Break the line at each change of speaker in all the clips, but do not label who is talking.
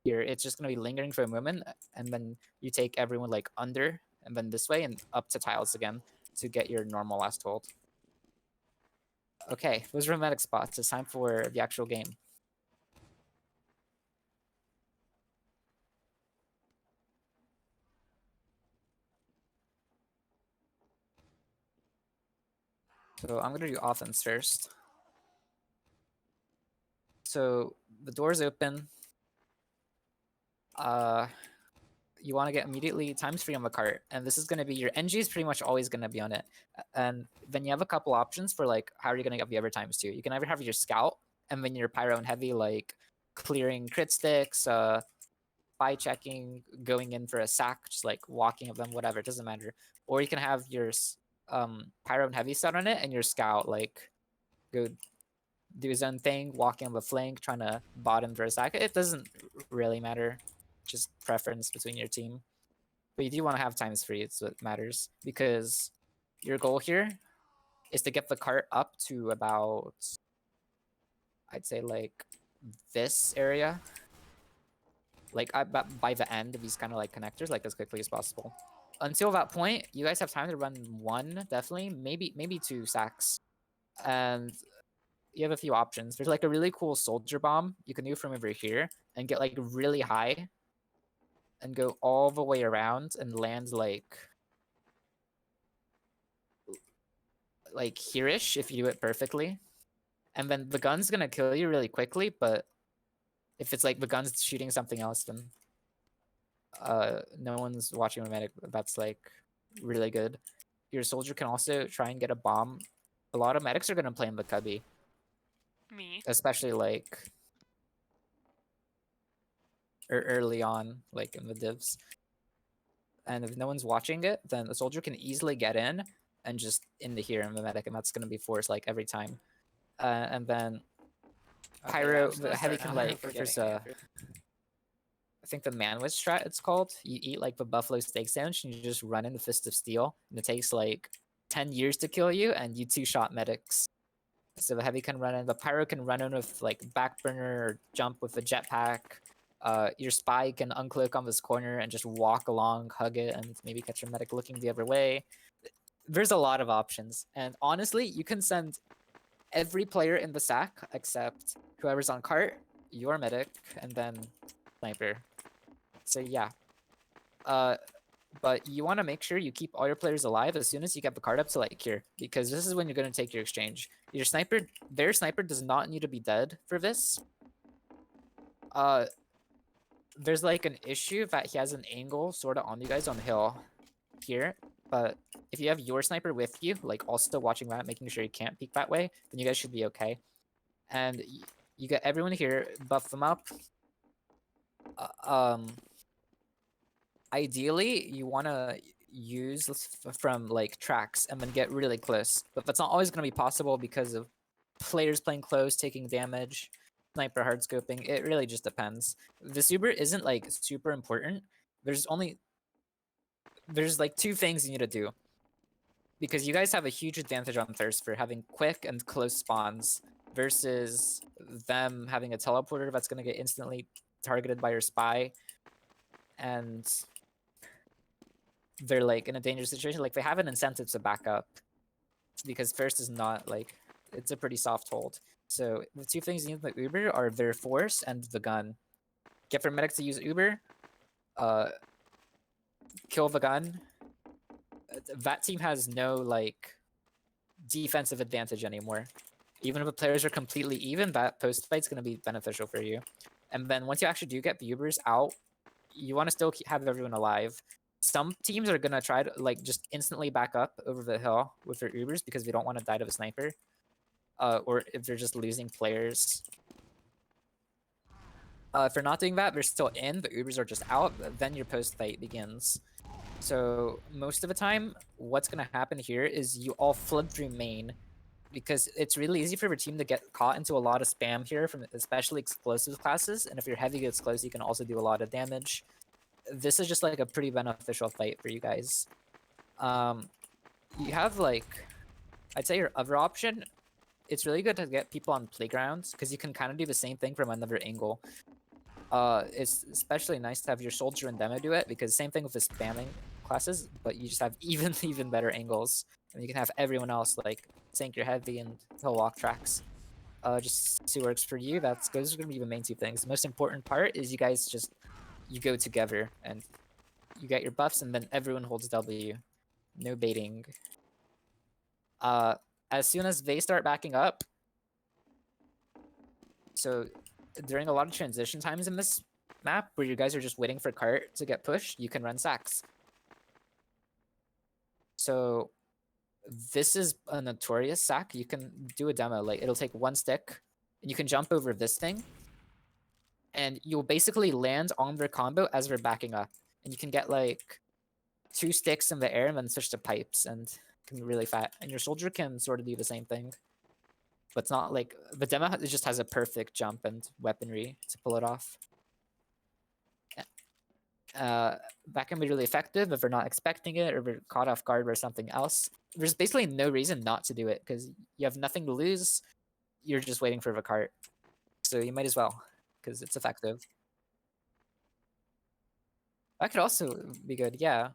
here, it's just gonna be lingering for a moment, and then you take everyone like under, and then this way and up to tiles again to get your normal last hold. Okay, those are medic spots. It's time for the actual game. So I'm gonna do offense first. So the door's open. You want to get immediately times 3 on the cart, and this is going to be your NG is pretty much always going to be on it. And then you have a couple options for like how are you going to get the other times 2. You can either have your scout and then your pyro and heavy like clearing crit sticks, spy checking, going in for a sack, just like walking of them, whatever, it doesn't matter. Or you can have your pyro and heavy set on it, and your scout like go do his own thing, walking on the flank, trying to bottom for a sack. It doesn't really matter, just preference between your team. But you do want to have times 3, it's what matters, because your goal here is to get the cart up to about, I'd say like this area, like by the end of these kind of like connectors, like as quickly as possible. Until that point, you guys have time to run 1, definitely, maybe 2 sacks. And you have a few options. There's like a really cool soldier bomb you can do from over here and get like really high and go all the way around and land like here-ish if you do it perfectly. And then the gun's gonna kill you really quickly, but if it's like the gun's shooting something else, then no one's watching a medic. That's like really good. Your soldier can also try and get a bomb. A lot of medics are gonna play in the cubby.
Me.
Especially like early on, like in the divs. And if no one's watching it, then the soldier can easily get in and just into here in the medic, and that's gonna be forced like every time. And then pyro, the heavy can like there's a, I think the manwich strat it's called. You eat like the buffalo steak sandwich and you just run in the fist of steel, and it takes like 10 years to kill you, and you 2-shot medics. So the heavy can run in, the pyro can run in with like backburner or jump with a jetpack. Your spy can unclick on this corner and just walk along, hug it, and maybe catch a medic looking the other way. There's a lot of options, and honestly, you can send every player in the sack except whoever's on cart, your medic, and then sniper. So yeah. But you want to make sure you keep all your players alive as soon as you get the card up to like here, because this is when you're going to take your exchange. Your sniper, their sniper does not need to be dead for this. There's like an issue that he has an angle sort of on you guys on hill here, but if you have your sniper with you, like also watching that, making sure you can't peek that way, then you guys should be okay. And you get everyone here, buff them up. Ideally, you want to use from like tracks and then get really close, but that's not always going to be possible because of players playing close, taking damage, sniper hard scoping. It really just depends. The Uber isn't like super important. There's like 2 things you need to do, because you guys have a huge advantage on Thirst for having quick and close spawns versus them having a teleporter that's going to get instantly targeted by your spy, and they're like in a dangerous situation. Like they have an incentive to back up because Thirst is not like, it's a pretty soft hold. So the 2 things you need with Uber are their force and the gun. Get for medics to use Uber, kill the gun. That team has no like defensive advantage anymore. Even if the players are completely even, that post fight's going to be beneficial for you. And then once you actually do get the Ubers out, you want to still have everyone alive. Some teams are going to try to like just instantly back up over the hill with their Ubers because they don't want to die to a sniper. Or if they're just losing players. If they're not doing that, they're still in, the Ubers are just out, then your post fight begins. So most of the time, what's going to happen here is you all flood through main, because it's really easy for your team to get caught into a lot of spam here from especially explosive classes, and if your heavy gets close, you can also do a lot of damage. This is just like a pretty beneficial fight for you guys. You have like, I'd say your other option, it's really good to get people on playgrounds because you can kind of do the same thing from another angle. It's especially nice to have your soldier and demo do it, because same thing with the spamming classes, but you just have even better angles, and you can have everyone else like tank your heavy and he'll walk tracks. Just see what works for you. Those are gonna be the main two things. The most important part is you guys you go together and you get your buffs, and then everyone holds W. No baiting. As soon as they start backing up, so during a lot of transition times in this map where you guys are just waiting for cart to get pushed, you can run sacks. So this is a notorious sack. You can do a demo, like it'll take one stick and you can jump over this thing and you'll basically land on their combo as they're backing up. And you can get like 2 sticks in the air and then switch to pipes and can be really fat. And your soldier can sort of do the same thing. But it's not like the demo just has a perfect jump and weaponry to pull it off. That can be really effective if we're not expecting it or we're caught off guard by something else. There's basically no reason not to do it because you have nothing to lose. You're just waiting for the cart. So you might as well because it's effective. That could also be good, yeah.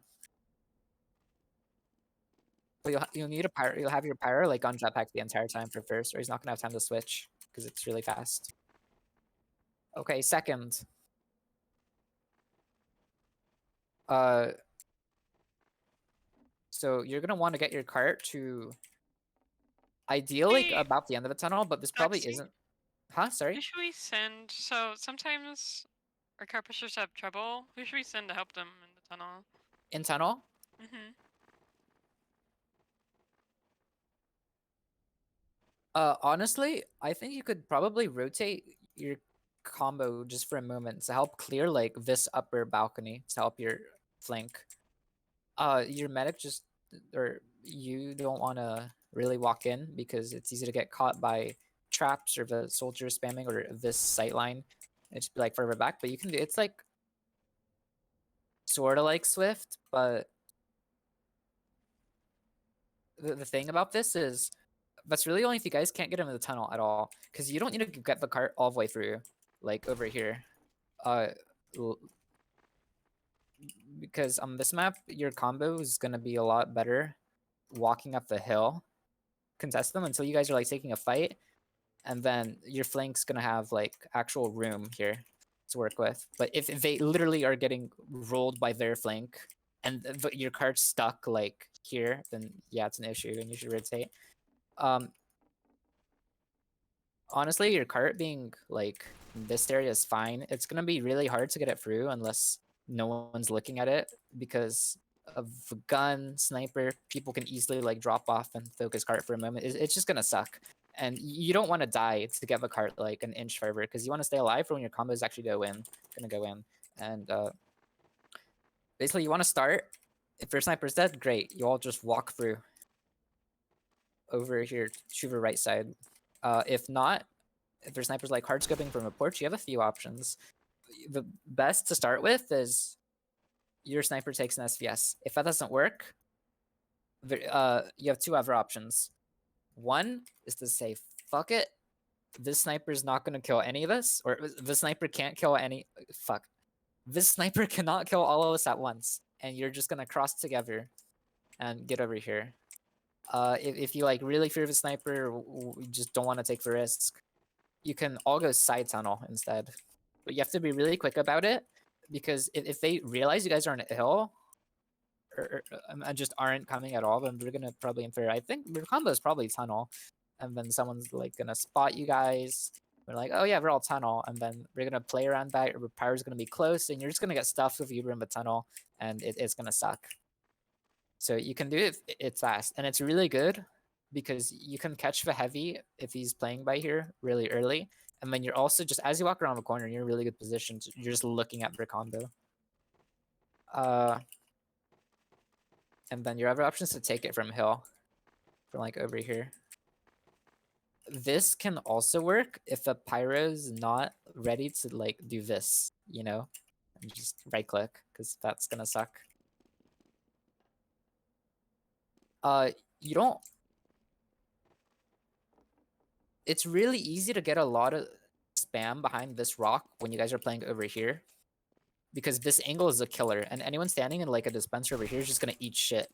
But you'll need a pyro. You'll have your pyro like on jetpack the entire time for first, or he's not gonna have time to switch because it's really fast. Okay, second. So you're gonna want to get your cart to ideally
Hey,
about the end of the tunnel, but this probably
Lexi,
isn't. Huh? Sorry.
who should we send? So sometimes our car pushers have trouble. Who should we send to help them in the tunnel?
In tunnel.
Mm-hmm.
Honestly, I think you could probably rotate your combo just for a moment to help clear like this upper balcony to help your flank. Your medic just or you don't want to really walk in because it's easy to get caught by traps or the soldier spamming or this sight line. It's be like further back, but you can do it's like sort of like Swift, but the thing about this is that's really only if you guys can't get into the tunnel at all, because you don't need to get the cart all the way through, like over here. Uh, because on this map, your combo is gonna be a lot better walking up the hill, contest them until you guys are like taking a fight, and then your flank's gonna have like actual room here to work with. But if they literally are getting rolled by their flank and your cart's stuck like here, then yeah, it's an issue and you should rotate. Um, honestly, your cart being like in this area is fine. It's gonna be really hard to get it through unless no one's looking at it because of the gun, sniper, people can easily like drop off and focus cart for a moment. It's just gonna suck. And you don't want to die to get the cart like an inch further because you want to stay alive for when your combos actually gonna go in. And basically you want to start. If your sniper's dead, great. You all just walk through over here to the right side. If not, if your sniper's like hard scoping from a porch, you have a few options. The best to start with is your sniper takes an SVS. If that doesn't work, you have 2 other options. One is to say, fuck it, this sniper's not gonna kill any of us, or the sniper can't kill any. Fuck. This sniper cannot kill all of us at once, and you're just gonna cross together and get over here. If you like really fear the sniper, you just don't want to take the risk, you can all go side tunnel instead. But you have to be really quick about it because if they realize you guys are on a hill or just aren't coming at all, then we're gonna probably infer. I think their combo is probably tunnel, and then someone's like gonna spot you guys. We're like, oh yeah, we're all tunnel, and then we're gonna play around that. Your power's gonna be close, and you're just gonna get stuffed if you were in the tunnel, and it's gonna suck. So you can do it. It's fast, and it's really good because you can catch the heavy if he's playing by here really early, and then you're also just as you walk around the corner, you're in a really good position. You're just looking at their combo. And then your other option is to take it from hill, from like over here. This can also work if a pyro's not ready to like do this, you know, and just right click because that's gonna suck. You don't. It's really easy to get a lot of spam behind this rock when you guys are playing over here, because this angle is a killer, and anyone standing in like a dispenser over here is just gonna eat shit.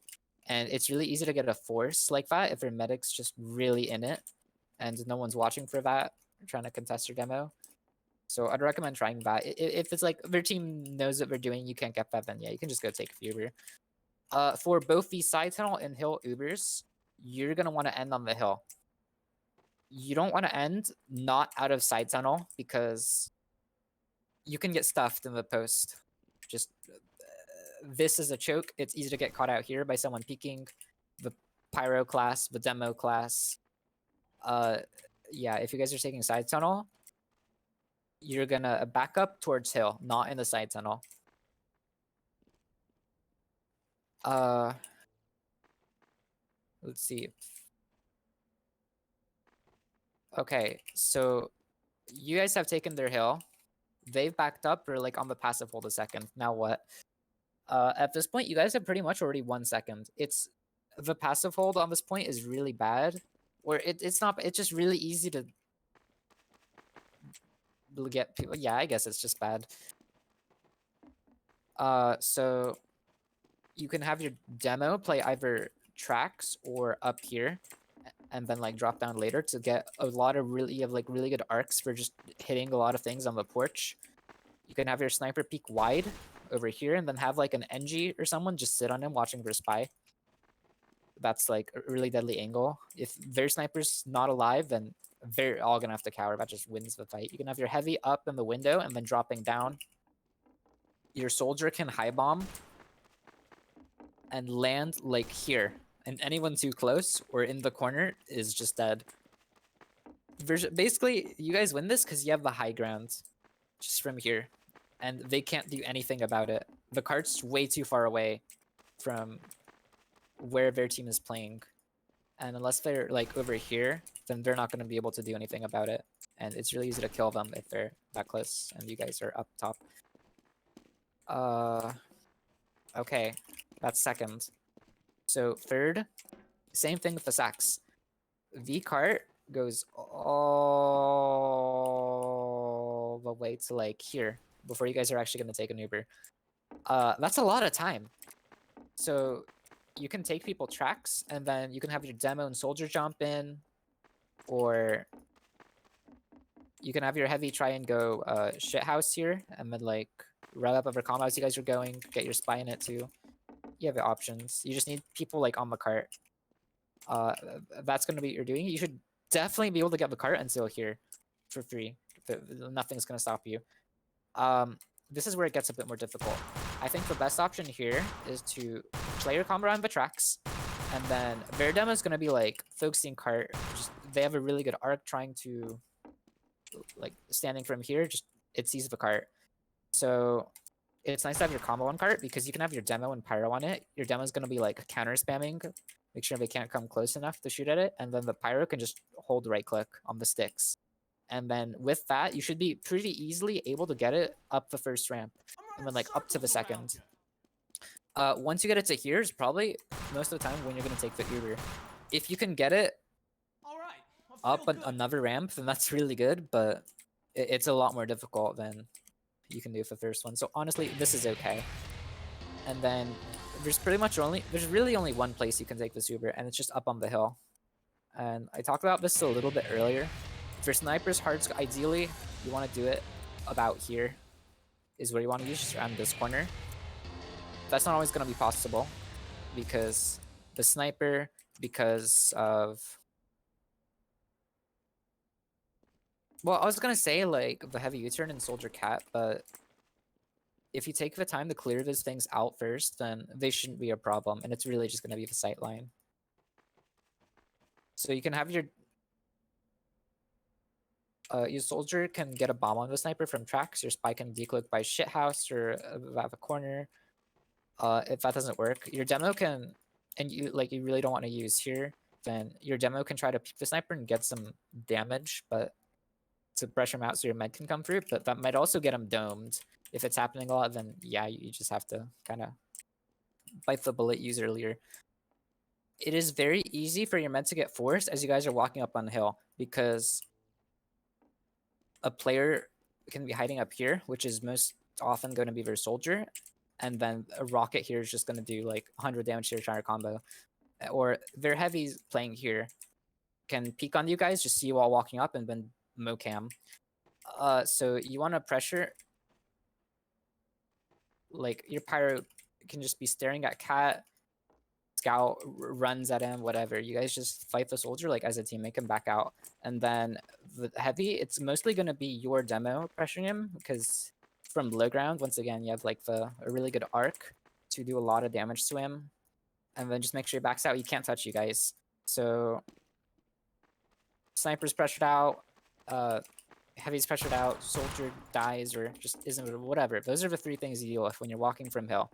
And it's really easy to get a force like that if your medic's just really in it, and no one's watching for that, trying to contest your demo. So I'd recommend trying that. If it's like their team knows what they're doing, you can't get that, then yeah, you can just go take a Uber. For both the side tunnel and hill Ubers, you're gonna want to end on the hill. You don't want to end not out of side tunnel because you can get stuffed in the post. Just this is a choke. It's easy to get caught out here by someone peeking. The pyro class, the demo class. Yeah, if you guys are taking side tunnel, you're gonna back up towards hill, not in the side tunnel. Let's see. Okay, so you guys have taken their hill. They've backed up or like on the passive hold a second. Now what? At this point, you guys have pretty much already 1 second. It's the passive hold on this point is really bad, or it's not. It's just really easy to get people. Yeah, I guess it's just bad. So you can have your demo play either tracks or up here, and then like drop down later to get a lot of really good arcs for just hitting a lot of things on the porch. You can have your sniper peek wide over here, and then have like an NG or someone just sit on him watching for spy. That's like a really deadly angle. If their sniper's not alive, then they're all gonna have to cower. That just wins the fight. You can have your heavy up in the window and then dropping down. Your soldier can high bomb and land like here, and anyone too close or in the corner is just dead. Basically, you guys win this because you have the high ground just from here, and they can't do anything about it. The cart's way too far away from where their team is playing, and unless they're like over here, then they're not going to be able to do anything about it, and it's really easy to kill them if they're that close and you guys are up top. Okay, that's second. So third, same thing with the sacks. The cart goes all the way to like here before you guys are actually going to take an Uber. That's a lot of time. So you can take people tracks, and then you can have your demo and soldier jump in, or you can have your heavy try and go shit house here, and then like rev up over combo as you guys are going, get your spy in it too. You have the options. You just need people like on the cart. That's gonna be what you're doing. You should definitely be able to get the cart until here for free. Nothing's gonna stop you. This is where it gets a bit more difficult. I think the best option here is to play your combo around the tracks, and then their demo is gonna be like focusing cart. They have a really good arc trying to like standing from here. Just it sees the cart, so it's nice to have your combo on cart because you can have your demo and pyro on it. Your demo is gonna be like counter spamming, make sure they can't come close enough to shoot at it, and then the pyro can just hold right click on the sticks. And then with that, you should be pretty easily able to get it up the first ramp, and then like up to the second. Once you get it to here is probably most of the time when you're gonna take the Uber. If you can get it up another ramp, then that's really good, but it's a lot more difficult than you can do for the first one. So honestly, this is okay. And then there's really only one place you can take this Uber, and it's just up on the hill. And I talked about this a little bit earlier. For snipers, hearts, ideally, you want to do it about here, is where you want to use, just around this corner. That's not always going to be possible, because the sniper, because of... Well, I was going to say, like, the heavy U-turn and Soldier Cat, but if you take the time to clear those things out first, then they shouldn't be a problem, and it's really just going to be the sight line. So you can have your soldier can get a bomb on the sniper from tracks. Your spy can decloak by shithouse or have a corner. If that doesn't work, your demo can, and you really don't want to use here, then your demo can try to peek the sniper and get some damage, but to pressure him out so your med can come through. But that might also get him domed. If it's happening a lot, then yeah, you just have to kind of bite the bullet used earlier. It is very easy for your med to get forced as you guys are walking up on the hill, because a player can be hiding up here, which is most often going to be their soldier, and then a rocket here is just going to do like 100 damage to your entire combo. Or their heavies playing here can peek on you guys, just see you all walking up, and then mocam. So you want to pressure, like your pyro can just be staring at cat, scout runs at him, whatever. You guys just fight the soldier like as a team, make him back out. And then the heavy, it's mostly going to be your demo pressuring him, because from low ground, once again, you have like a really good arc to do a lot of damage to him. And then just make sure he backs out. He can't touch you guys. So sniper's pressured out, heavy's pressured out, soldier dies or just isn't, whatever. Those are the three things you deal with when you're walking from hill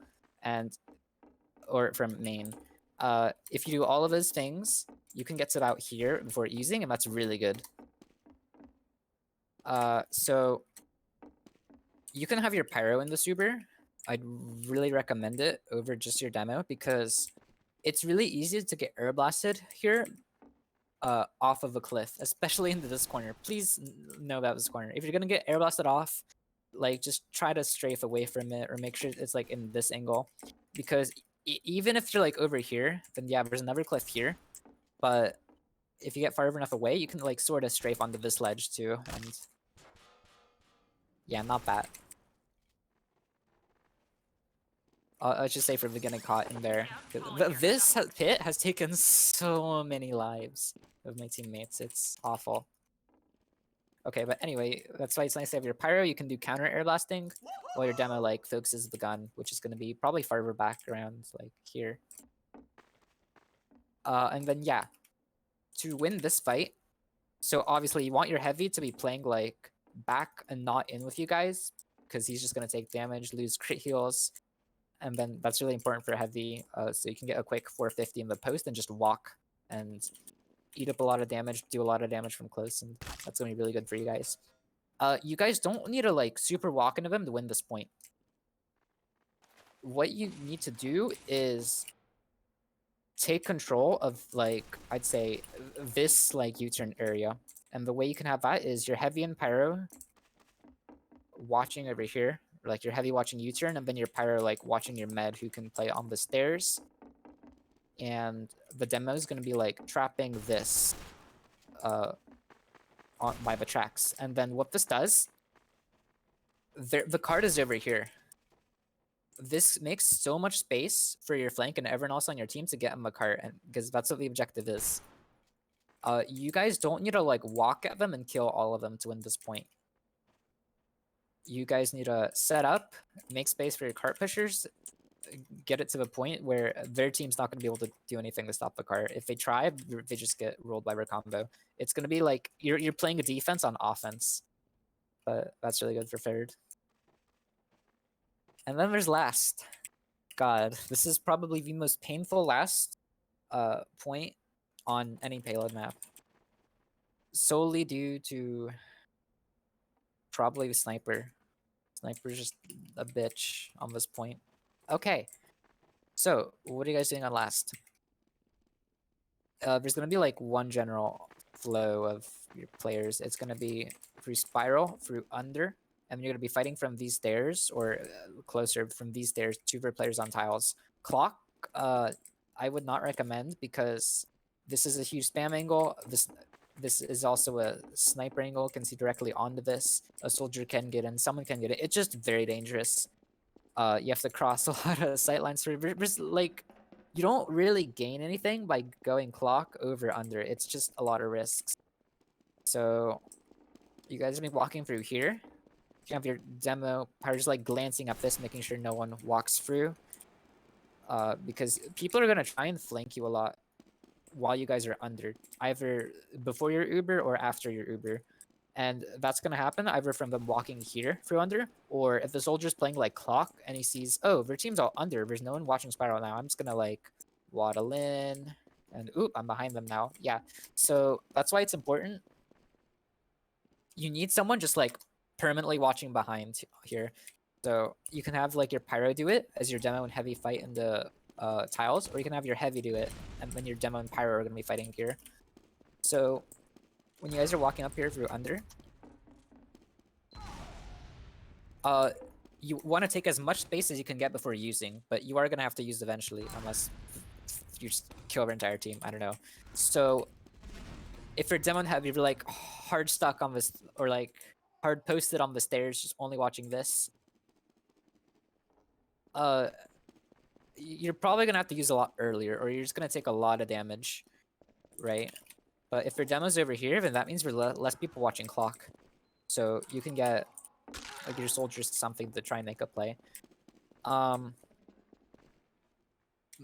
or from main. If you do all of those things, you can get to about here before easing, and that's really good. So you can have your pyro in the Uber. I'd really recommend it over just your demo, because it's really easy to get air blasted here off of a cliff, especially into this corner. Please know about this corner. If you're gonna get air blasted off, like just try to strafe away from it, or make sure it's like in this angle, because even if you're like over here, then yeah, there's another cliff here. But if you get far enough away, you can like sort of strafe onto this ledge too, and yeah, not bad. I should say for the getting caught in there. This pit has taken so many lives of my teammates. It's awful. Okay, but anyway, that's why it's nice to have your pyro. You can do counter air blasting while your demo like focuses the gun, which is going to be probably farther back around like here. And then yeah, to win this fight, so obviously you want your heavy to be playing like back and not in with you guys, because he's just going to take damage, lose crit heals. And then that's really important for heavy, so you can get a quick 450 in the post and just walk and eat up a lot of damage, do a lot of damage from close, and that's going to be really good for you guys. You guys don't need to like super walk into them to win this point. What you need to do is take control of, like, I'd say this like U-turn area. And the way you can have that is your heavy and pyro watching over here, or like your heavy watching U-turn, and then your pyro like watching your med who can play on the stairs. And the demo is going to be like trapping this by the tracks. And then what this does, the card is over here. This makes so much space for your flank and everyone else on your team to get in the cart, and because that's what the objective is. You guys don't need to like walk at them and kill all of them to win this point. You guys need to set up, make space for your cart pushers, get it to the point where their team's not going to be able to do anything to stop the cart. If they try, they just get rolled by their combo. It's going to be like you're playing a defense on offense, but that's really good for third. And then there's last. God, this is probably the most painful last point on any payload map, solely due to probably the sniper. Sniper's just a bitch on this point. Okay, so what are you guys doing on last? There's gonna be like one general flow of your players. It's gonna be through spiral, through under, and you're gonna be fighting from these stairs, or closer from these stairs to their players on tiles. Clock, I would not recommend, because this is a huge spam angle. This is also a sniper angle, can see directly onto this. A soldier can get in, someone can get it. It's just very dangerous. You have to cross a lot of sightlines. Like, you don't really gain anything by going clock over under. It's just a lot of risks. So you guys have been walking through here. You have your demo pyro just like glancing at this, making sure no one walks through. Because people are gonna try and flank you a lot while you guys are under, either before your Uber or after your Uber. And that's going to happen either from them walking here through under, or if the soldier's playing like clock and he sees, oh, their team's all under, there's no one watching spiral now, I'm just going to like waddle in, and oop, I'm behind them now. Yeah, so that's why it's important. You need someone just like permanently watching behind here. So you can have like your pyro do it as your demo and heavy fight in the tiles, or you can have your heavy do it, and then your demo and pyro are going to be fighting here. So when you guys are walking up here through under, you want to take as much space as you can get before using, but you are gonna have to use eventually, unless you just kill your entire team. I don't know. So if you're demon heavy, you're like hard stuck on this, or like hard posted on the stairs, just only watching this. You're probably gonna have to use a lot earlier, or you're just gonna take a lot of damage, right? But if your demo's over here, then that means we're less people watching clock, so you can get like your soldiers something to try and make a play.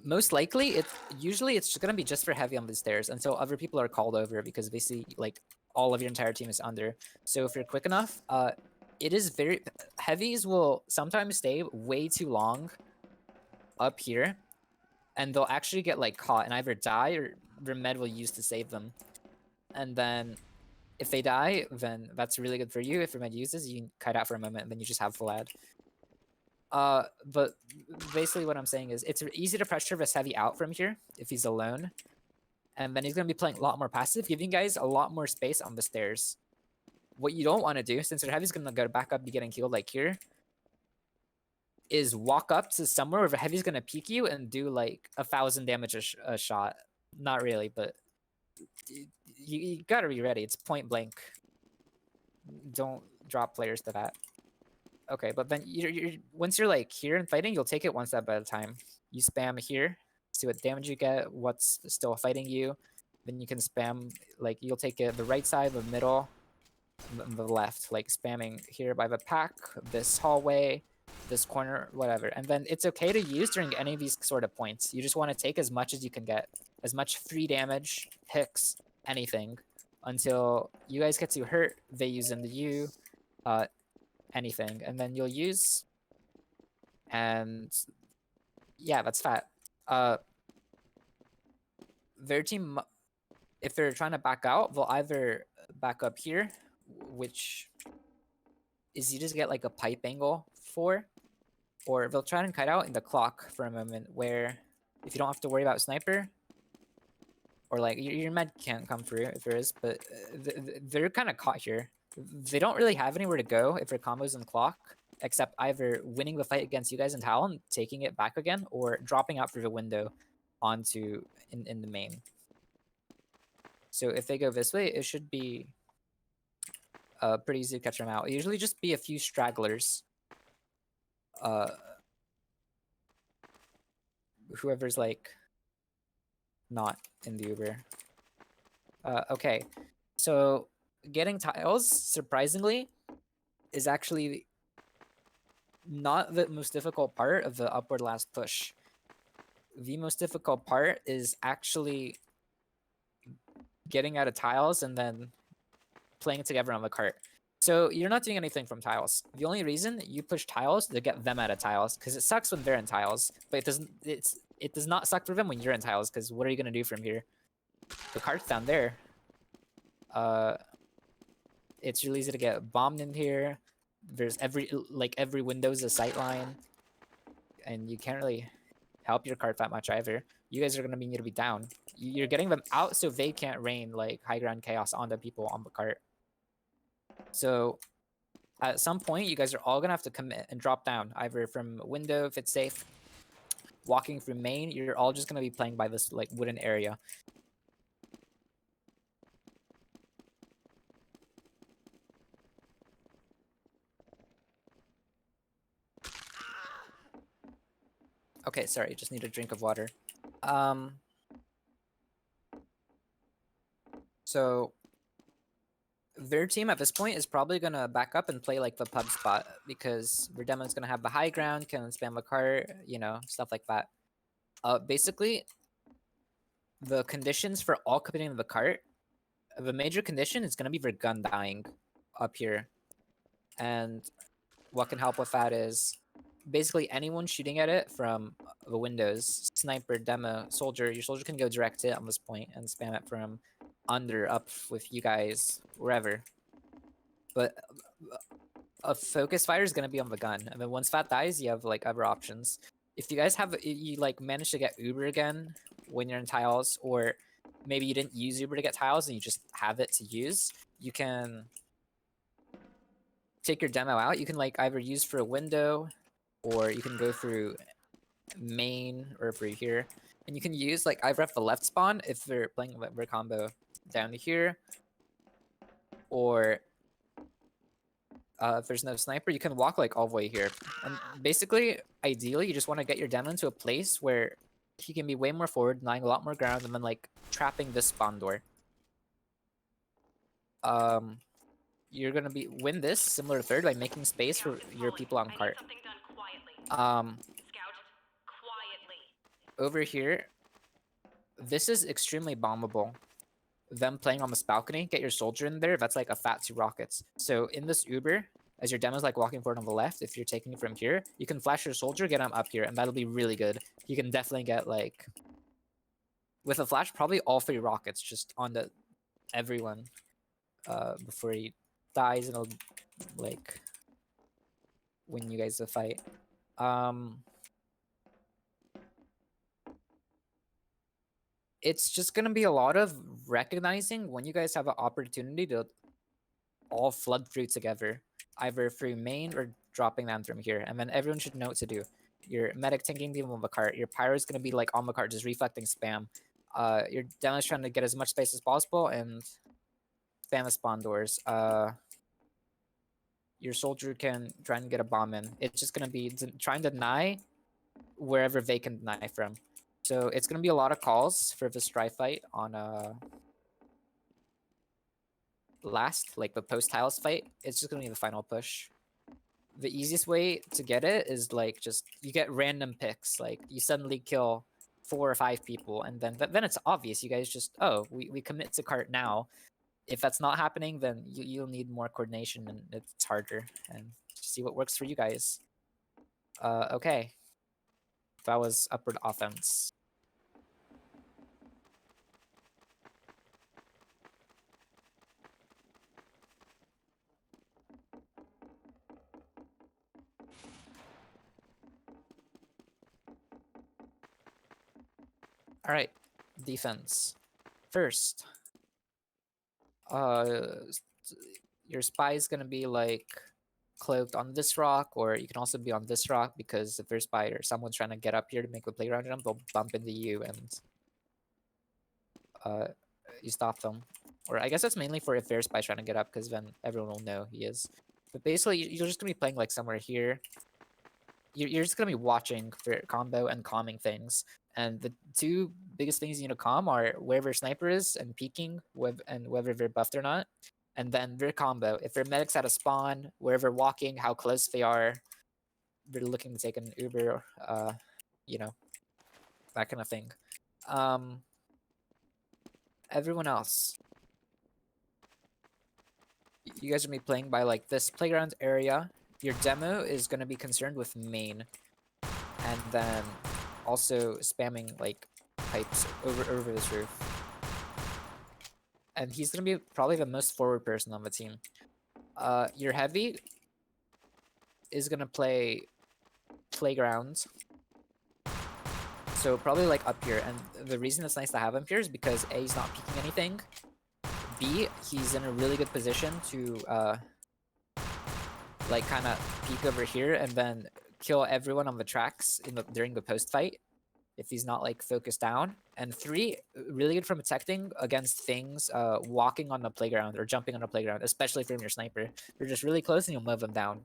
Most likely, usually it's gonna be just for heavy on the stairs until other people are called over because they see like all of your entire team is under. So if you're quick enough, it is very heavies will sometimes stay way too long up here, and they'll actually get like caught and either die or their med will use to save them. And then if they die, then that's really good for you. If your med uses, you can kite out for a moment and then you just have full ad. But basically what I'm saying is it's easy to pressure this heavy out from here if he's alone. And then he's going to be playing a lot more passive, giving guys a lot more space on the stairs. What you don't want to do, since your heavy's going to go back up, be getting killed like here, is walk up to somewhere where the heavy's going to peek you and do like 1,000 damage a shot. Not really, but you got to be ready. It's point blank. Don't drop players to that. Okay, but then once you're like here and fighting, you'll take it one step at a time. You spam here, see what damage you get, what's still fighting you. Then you can spam, like you'll take it the right side, the middle, the left, like spamming here by the pack, this hallway, this corner, whatever. And then it's okay to use during any of these sort of points. You just want to take as much as you can get, as much free damage, hicks, anything, until you guys get too hurt, they use into you, anything, and then you'll use, and yeah, that's fat. Their team, if they're trying to back out, they'll either back up here, which is you just get like a pipe angle for, or they'll try and kite out in the clock for a moment where if you don't have to worry about sniper, or like your med can't come through if there is, but they're kind of caught here. They don't really have anywhere to go if their combos in clock, except either winning the fight against you guys in Talon, taking it back again, or dropping out through the window onto in the main. So if they go this way, it should be pretty easy to catch them out. It'll usually just be a few stragglers. Whoever's like not in the Uber. Okay, so getting tiles, surprisingly, is actually not the most difficult part of the upward last push. The most difficult part is actually getting out of tiles and then playing together on the cart. So you're not doing anything from tiles. The only reason you push tiles to get them out of tiles, because it sucks when they're in tiles, but it does not suck for them when you're in tiles, because what are you gonna do from here? The cart's down there. It's really easy to get bombed in here. There's every window's a sight line, and you can't really help your cart that much either. You guys are gonna need to be down. You're getting them out so they can't rain like high ground chaos onto people on the cart. So at some point, you guys are all gonna have to commit and drop down, either from window if it's safe. Walking through main, you're all just gonna be playing by this like wooden area. Okay, sorry, just need a drink of water. So their team at this point is probably gonna back up and play like the pub spot because their demon's gonna have the high ground, can spam a cart, you know, stuff like that. Basically, the conditions for all committing to the cart, the major condition is gonna be their gun dying up here. And what can help with that is basically anyone shooting at it from the windows, sniper, demo, soldier, your soldier can go direct hit on this point and spam it from under up with you guys wherever. But a focus fire is gonna be on the gun, and then once that dies, you have like other options. If you guys have you like manage to get Uber again when you're in tiles, or maybe you didn't use Uber to get tiles and you just have it to use, you can take your demo out, you can like either use for a window, or you can go through main or through here, and you can use like either at the left spawn if they're playing a combo down here, or if there's no sniper, you can walk like all the way here. And basically, ideally, you just want to get your demo into a place where he can be way more forward, denying a lot more ground, and then like trapping this spawn door. You're gonna win this similar to third by making space for your people on cart. Over here, this is extremely bombable. Them playing on this balcony, get your soldier in there, that's like a fat 2 rockets. So in this Uber, as your demo's like walking forward on the left, if you're taking it from here, you can flash your soldier, get him up here, and that'll be really good. You can definitely get like, with a flash, probably all 3 rockets just onto everyone before he dies, and it'll like win you guys the fight. It's just gonna be a lot of recognizing when you guys have an opportunity to all flood through together, either through main or dropping them from here, and then everyone should know what to do. Your medic tanking people on the cart, your pyro is gonna be like on the cart, just reflecting spam. Your demo's trying to get as much space as possible and spam the spawn doors. Your soldier can try and get a bomb in. It's just gonna be trying to deny wherever they can deny from. So it's gonna be a lot of calls for the strife fight on last, like the post tiles fight. It's just gonna be the final push. The easiest way to get it is like just you get random picks. Like you suddenly kill 4 or 5 people, and then it's obvious. You guys just we commit to cart now. If that's not happening, then you'll need more coordination, and it's harder. And see what works for you guys. Okay. That was upward offense. All right, defense. First, your spy is gonna be like cloaked on this rock, or you can also be on this rock, because if there's spy or someone's trying to get up here to make a playground jump, they'll bump into you and you stop them. Or I guess that's mainly for if there's spy trying to get up, because then everyone will know he is. But basically, you're just gonna be playing like somewhere here. You're just gonna be watching for combo and calming things. And the 2 biggest things you need to calm are wherever sniper is and peeking, and whether they're buffed or not. And then their combo. If their medic's at a spawn, wherever walking, how close they are, they're looking to take an Uber, you know, that kind of thing. Everyone else, you guys are gonna be playing by like this playground area. Your demo is gonna be concerned with main, and then also spamming like pipes over this roof. And he's gonna be probably the most forward person on the team. Your heavy is gonna play playground, so probably like up here. And the reason it's nice to have him here is because A, he's not peeking anything. B, he's in a really good position to like kind of peek over here and then kill everyone on the tracks during the post fight if he's not like focused down. And 3, really good for protecting against things walking on the playground or jumping on the playground, especially from your sniper. You're just really close and you'll move them down.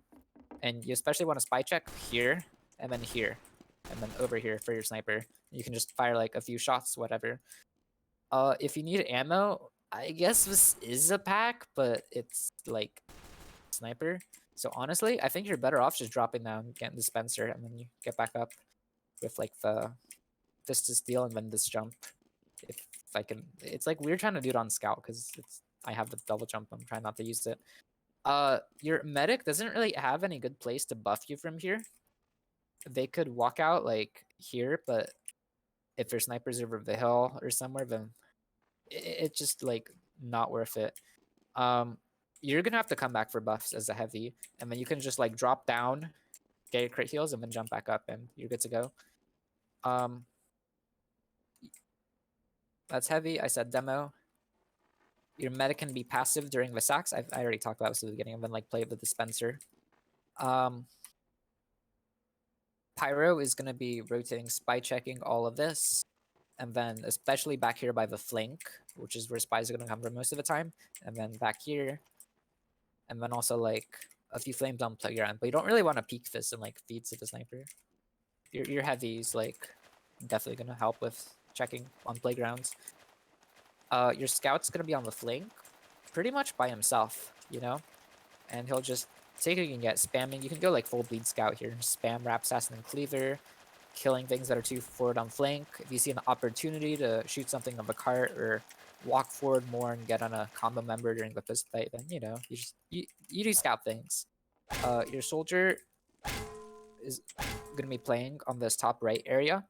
And you especially want to spy check here and then here and then over here for your sniper. You can just fire like a few shots, whatever. If you need ammo, I guess this is a pack, but it's like sniper. So honestly, I think you're better off just dropping down, getting the dispenser, and then you get back up with like the this to steal and then this jump. If I can, it's like we're trying to do it on scout because I have the double jump. I'm trying not to use it. Your medic doesn't really have any good place to buff you from here. They could walk out like here, but if their snipers over the hill or somewhere, then it's just like not worth it. You're gonna have to come back for buffs as a heavy, and then you can just like drop down, get your crit heals, and then jump back up, and you're good to go. That's heavy. I said demo. Your medic can be passive during the sacks. I already talked about this at the beginning, and then like play with the dispenser. Pyro is going to be rotating, spy checking all of this, and then especially back here by the flank, which is where spies are going to come from most of the time, and then back here, and then also like a few flames on playground. But you don't really want to peek this and like feed to the sniper. Your heavy's like definitely going to help with checking on playgrounds. Your scout's going to be on the flank, pretty much by himself, you know, and he'll just take it and get spamming. You can go like full bleed scout here and spam Rap Assassin and Cleaver, killing things that are too forward on flank. If you see an opportunity to shoot something on the cart or walk forward more and get on a combo member during the fist fight, then you know you do scout things. Your soldier is gonna be playing on this top right area.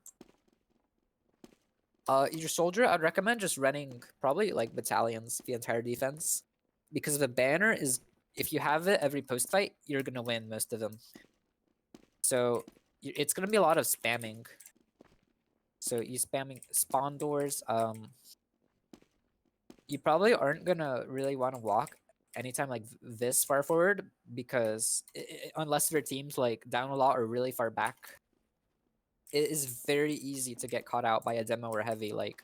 Your soldier, I'd recommend just running probably like battalions the entire defense, because the banner is, if you have it every post fight, you're gonna win most of them. So it's gonna be a lot of spamming. So you spamming spawn doors. You probably aren't gonna really want to walk anytime like this far forward, because unless your team's like down a lot or really far back, it is very easy to get caught out by a demo or heavy. Like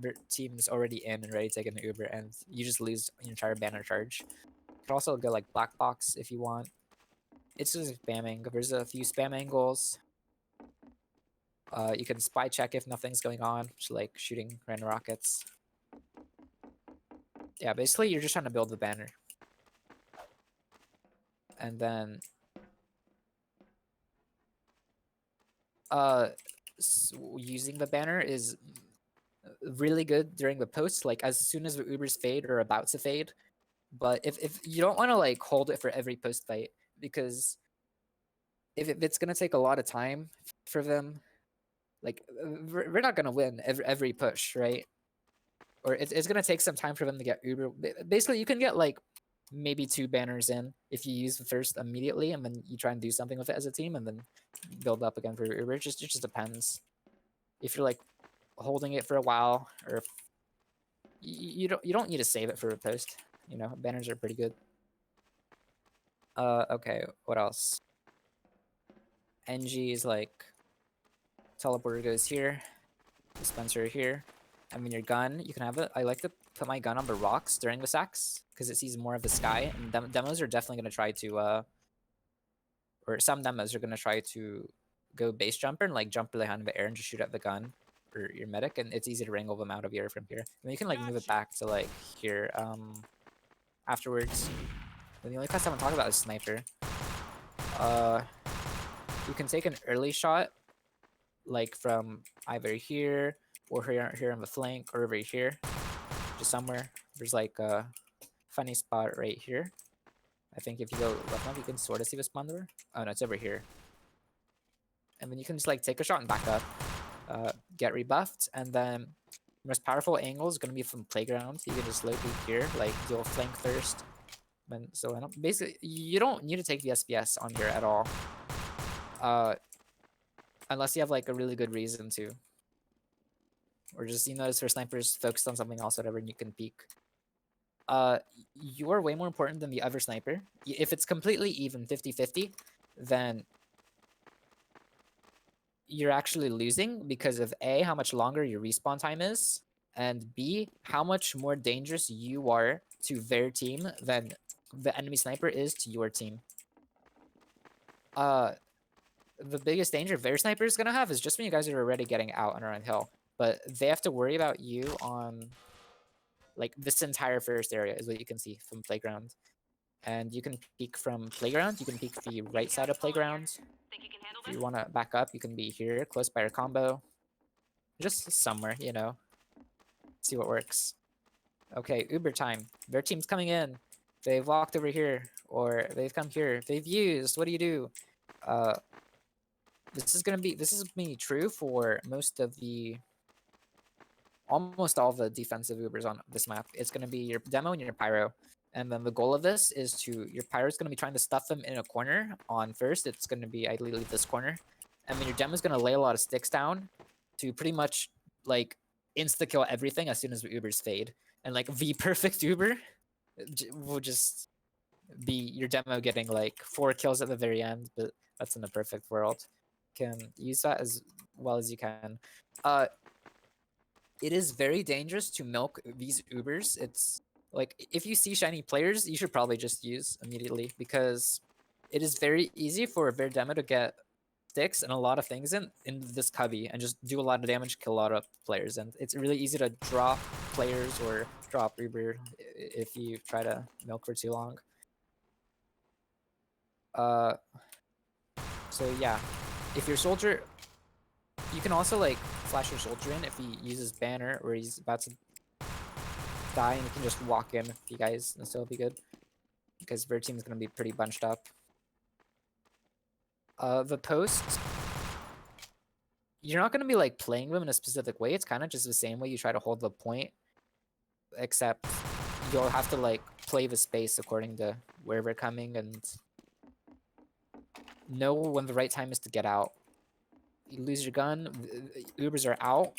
their team's already in and ready to take an Uber, and you just lose your entire banner charge. You could also go like black box if you want. It's just spamming. There's a few spam angles. You can spy check if nothing's going on, just like shooting random rockets. Yeah, basically you're just trying to build the banner. And then using the banner is really good during the post, like as soon as the Ubers fade or about to fade. But if you don't want to like hold it for every post fight, because if it's gonna take a lot of time for them, like we're not gonna win every push, right? Or it's gonna take some time for them to get Uber. Basically, you can get like maybe 2 banners in if you use the first immediately, and then you try and do something with it as a team, and then build up again for Uber. It just depends. If you're like holding it for a while, or if you don't need to save it for a post. You know, banners are pretty good. Okay, what else? NG is like teleporter goes here, dispenser here. I mean, your gun, you can have it. I like to put my gun on the rocks during the sacks because it sees more of the sky. And demos are definitely going to try to, or some demos are going to try to go base jumper and like jump really high in the air and just shoot at the gun or your medic. And it's easy to wrangle them out of here from here. And you can like move it back to like here afterwards. And the only class I want to talk about is sniper. You can take an early shot like from either here or here on the flank, or over here, just somewhere. There's like a funny spot right here. I think if you go left enough, you can sort of see the spawn door. Oh no, it's over here. And then you can just like take a shot and back up, get rebuffed, and then the most powerful angle is gonna be from playground. You can just low peek here, like dual flank thirst. And so basically, you don't need to take the SPS on here at all, unless you have like a really good reason to. Or just, you notice for snipers focused on something else, whatever, and you can peek. You're way more important than the other sniper. If it's completely even 50-50, then you're actually losing because of A, how much longer your respawn time is, and B, how much more dangerous you are to their team than the enemy sniper is to your team. The biggest danger their sniper is going to have is just when you guys are already getting out and around hill. But they have to worry about you on like this entire first area is what you can see from playground. And you can peek from playground. You can peek the right side of playground. If you want to back up, you can be here, close by your combo. Just somewhere, you know. See what works. Okay, Uber time. Their team's coming in. They've walked over here, or they've come here. They've used. What do you do? This is gonna be true for almost all the defensive Ubers on this map. It's gonna be your demo and your pyro. And then the goal of this is your pyro is gonna be trying to stuff them in a corner on first. It's gonna be ideally this corner. And then your demo is gonna lay a lot of sticks down to pretty much like insta kill everything as soon as the Ubers fade. and like the perfect Uber will just be your demo getting like 4 kills at the very end, but that's in a perfect world. Can use that as well as you can. It is very dangerous to milk these Ubers. It's like if you see shiny players, you should probably just use immediately because it is very easy for a Bear demo to get sticks and a lot of things in this cubby and just do a lot of damage, kill a lot of players, and it's really easy to drop players or drop Uber if you try to milk for too long. So yeah, if your soldier, you can also like flash your soldier in if he uses banner or he's about to die, and you can just walk in if you guys, and still be good because their team is gonna be pretty bunched up. The post, you're not gonna be like playing them in a specific way. It's kind of just the same way you try to hold the point, except you'll have to like play the space according to where they're coming and know when the right time is to get out. You lose your gun, Ubers are out.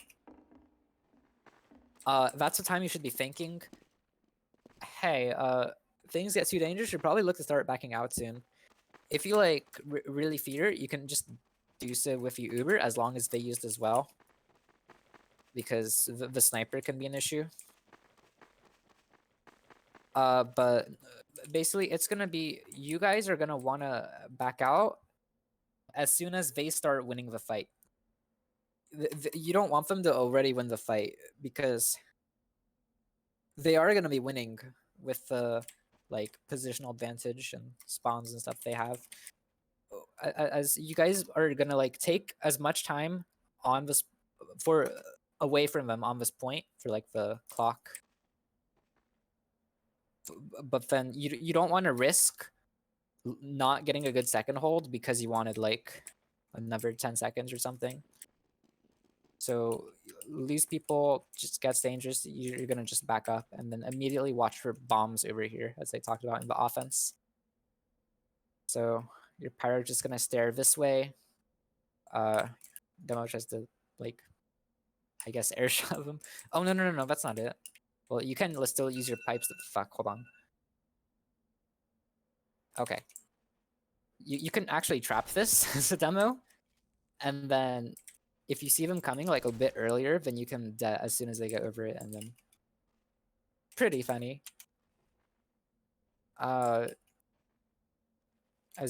That's the time you should be thinking, hey, things get too dangerous, you should probably look to start backing out soon. If you like really fear, you can just do so with your Uber as long as they used as well, because the sniper can be an issue. But basically it's gonna be, you guys are gonna wanna back out as soon as they start winning the fight. You don't want them to already win the fight because they are gonna be winning with the like positional advantage and spawns and stuff they have. As you guys are gonna like take as much time on this for away from them on this point for like the clock, but then you don't want to risk not getting a good second hold because you wanted like another 10 seconds or something. So lose people just gets dangerous. You're gonna just back up and then immediately watch for bombs over here, as they talked about in the offense. So your pyro just gonna stare this way. Demo tries to like, I guess, air shot them. Oh no, that's not it. Well, you can still use your pipes. Fuck, hold on. Okay. You can actually trap this as a demo, and then if you see them coming like a bit earlier, then you can as soon as they get over it, and then pretty funny. As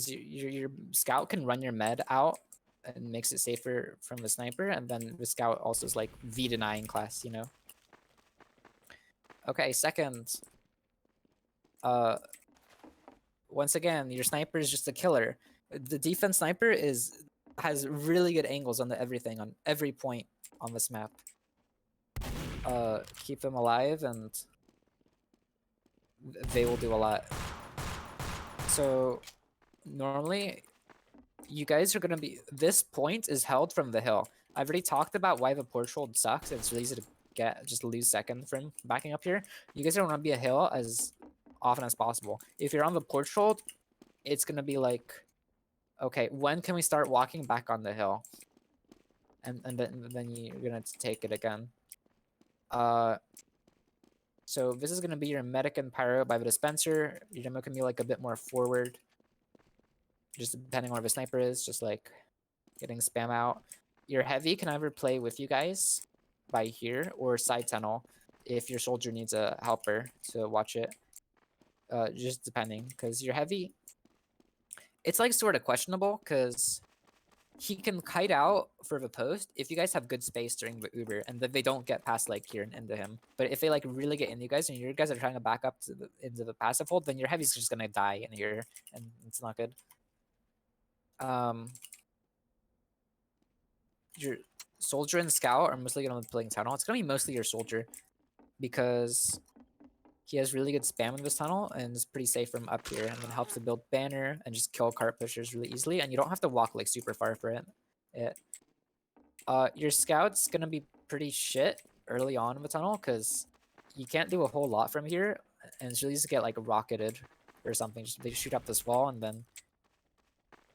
your scout can run your med out and makes it safer from the sniper, and then the scout also is like V denying class, you know. Okay, second. Once again, your sniper is just a killer. The defense sniper has really good angles on everything on every point on this map. Keep them alive and they will do a lot. So normally you guys are gonna be, this point is held from the hill. I've already talked about why the porch hold sucks. It's really easy to just lose second from backing up here. You guys don't want to be a hill as often as possible. If you're on the porch hold, it's gonna be like, okay, when can we start walking back on the hill? And then you're gonna take it again. So this is gonna be your medic and pyro by the dispenser. Your demo can be like a bit more forward, just depending on where the sniper is, just like getting spam out. Your heavy can either play with you guys by here or side tunnel if your soldier needs a helper to watch it. Just depending, because your heavy, it's like sort of questionable because he can kite out for the post if you guys have good space during the Uber and that they don't get past like here and into him. But if they like really get into you guys and you guys are trying to back up to into the passive hold, then your heavy's just gonna die in here and it's not good. Your soldier and scout are mostly gonna be playing tunnel. It's gonna be mostly your soldier because he has really good spam in this tunnel and is pretty safe from up here, and then helps to build banner and just kill cart pushers really easily, and you don't have to walk like super far for it. Your scout's gonna be pretty shit early on in the tunnel because you can't do a whole lot from here, and it's really easy to get like rocketed or something. They just shoot up this wall, and then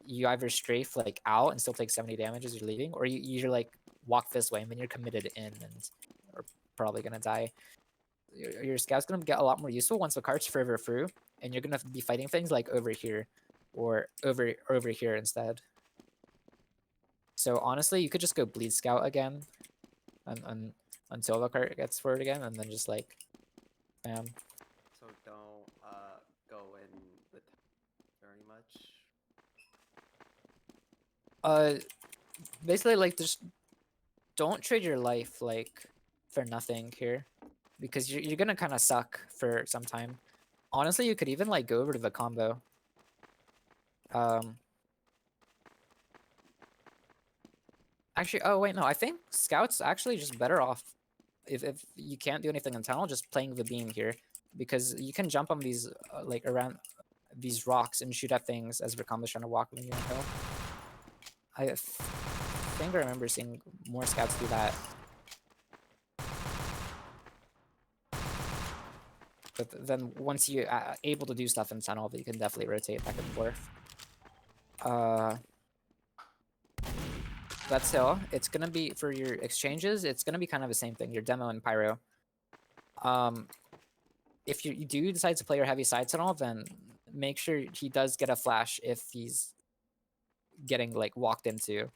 you either strafe like out and still take 70 damage as you're leaving, or you like walk this way and then you're committed in and are probably gonna die. your scout's gonna get a lot more useful once the cart's further through, and you're gonna be fighting things like over here, or over here instead. So honestly, you could just go bleed scout again, until the cart gets forward again, and then just like, bam.
So don't go in the very much.
Basically like just don't trade your life like for nothing here, because you're gonna kind of suck for some time. Honestly, you could even like go over to the combo. Actually, oh wait, no, I think Scout's actually just better off if you can't do anything in tunnel, just playing the beam here, because you can jump on these like around these rocks and shoot at things as Rakamba's trying to walk when you're in hill. I think I remember seeing more scouts do that. But then once you're able to do stuff in tunnel, you can definitely rotate back and forth. That's hill. It's gonna be for your exchanges. It's gonna be kind of the same thing. Your demo and pyro. If you do decide to play your heavy side tunnel, then make sure he does get a flash if he's getting like walked into.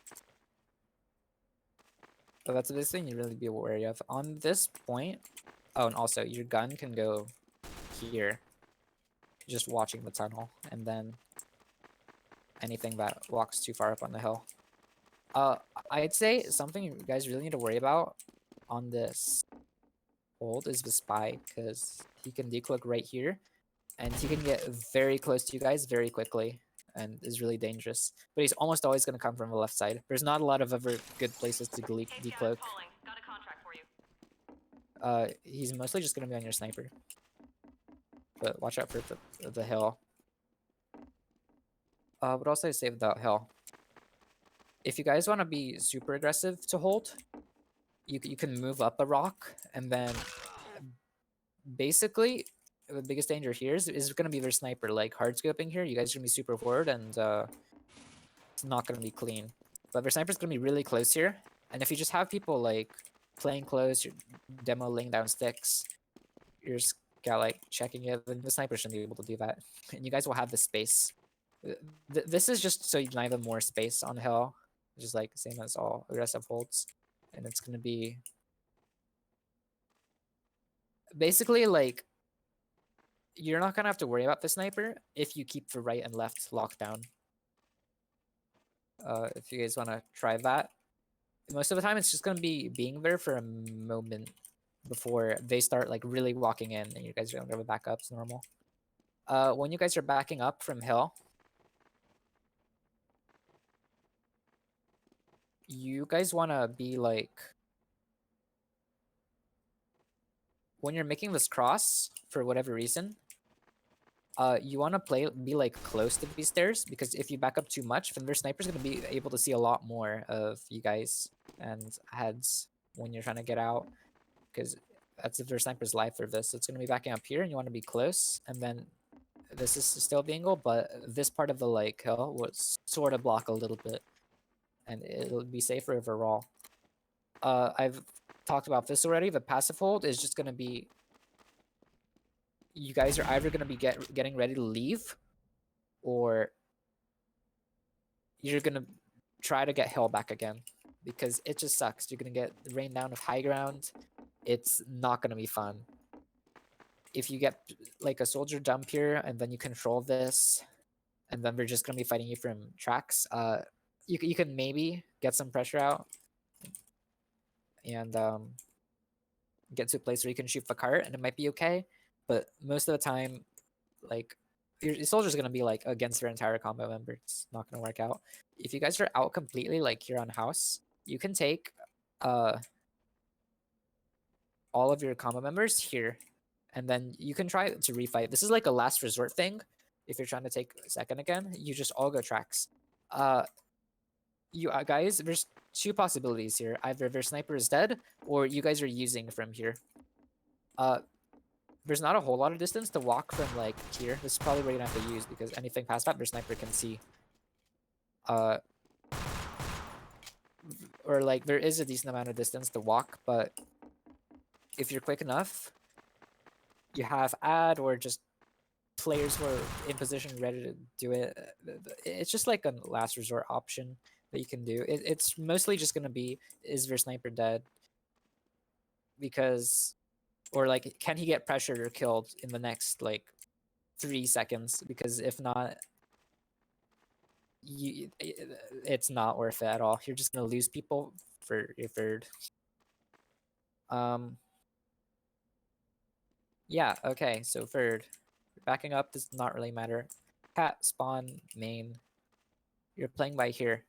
So that's the biggest thing you really be wary of on this point. Oh, and also your gun can go here, just watching the tunnel, and then anything that walks too far up on the hill. I'd say something you guys really need to worry about on this hold is the spy, because he can decloak right here, and he can get very close to you guys very quickly, and is really dangerous. But he's almost always going to come from the left side. There's not a lot of other good places to decloak.
Got a contract for you.
He's mostly just going to be on your sniper. But watch out for the hill. What else did I say about hill? If you guys want to be super aggressive to hold, you can move up a rock, and then basically the biggest danger here is going to be their sniper, like hard scoping here. You guys are going to be super forward, and it's not going to be clean. But their sniper's going to be really close here, and if you just have people like playing close, your demo laying down sticks, your scout like checking it, then the sniper shouldn't be able to do that, and you guys will have the space. This is just so you can have more space on hill, which is like the same as all aggressive holds, and it's going to be basically like you're not gonna have to worry about the sniper if you keep the right and left locked down. If you guys want to try that, most of the time it's just gonna be being there for a moment before they start like really walking in, and you guys are gonna go back up to normal. When you guys are backing up from hill, you guys want to be like, when you're making this cross for whatever reason, you want to be like close to these stairs, because if you back up too much, then their sniper's going to be able to see a lot more of you guys and heads when you're trying to get out, because that's if their sniper's live for this. So it's going to be backing up here, and you want to be close, and then this is still the angle, but this part of the like hill will sort of block a little bit, and it'll be safer overall. I've talked about this already. The passive hold is just going to be, you guys are either going to be getting ready to leave, or you're going to try to get hill back again, because it just sucks. You're going to get rained down with high ground. It's not going to be fun. If you get like a soldier jump here, and then you control this, and then they're just going to be fighting you from tracks, you can maybe get some pressure out and get to a place where you can shoot the cart, and it might be okay. But most of the time, like, your soldier's gonna be like against your entire combo member. It's not gonna work out. If you guys are out completely, like here on house, you can take all of your combo members here, and then you can try to refight. This is like a last resort thing. If you're trying to take second again, you just all go tracks. You guys, there's two possibilities here. Either their sniper is dead, or you guys are using from here. There's not a whole lot of distance to walk from like here. This is probably where you're gonna have to use, because anything past that, their sniper can see. Or like there is a decent amount of distance to walk, but if you're quick enough, you have ad or just players who are in position ready to do it. It's just like a last resort option that you can do. It's mostly just gonna be, is your sniper dead? Because, or like, can he get pressured or killed in the next like 3 seconds? Because if not, it's not worth it at all. You're just gonna lose people for your third. Yeah, okay, so third. Backing up does not really matter. Cat, spawn, main. You're playing by here.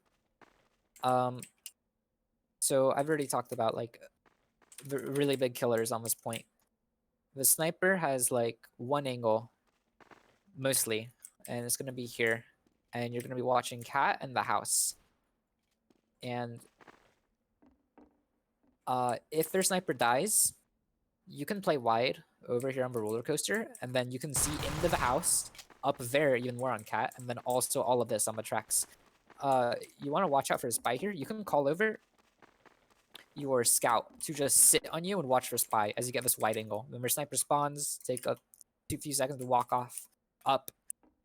So I've already talked about like the really big killers on this point. The sniper has like one angle, mostly, and it's gonna be here. And you're gonna be watching cat and the house. And if their sniper dies, you can play wide over here on the roller coaster, and then you can see into the house up there even more on cat, and then also all of this on the tracks. You want to watch out for a spy here. You can call over your scout to just sit on you and watch for spy as you get this wide angle. When your sniper spawns, take a few seconds to walk off up,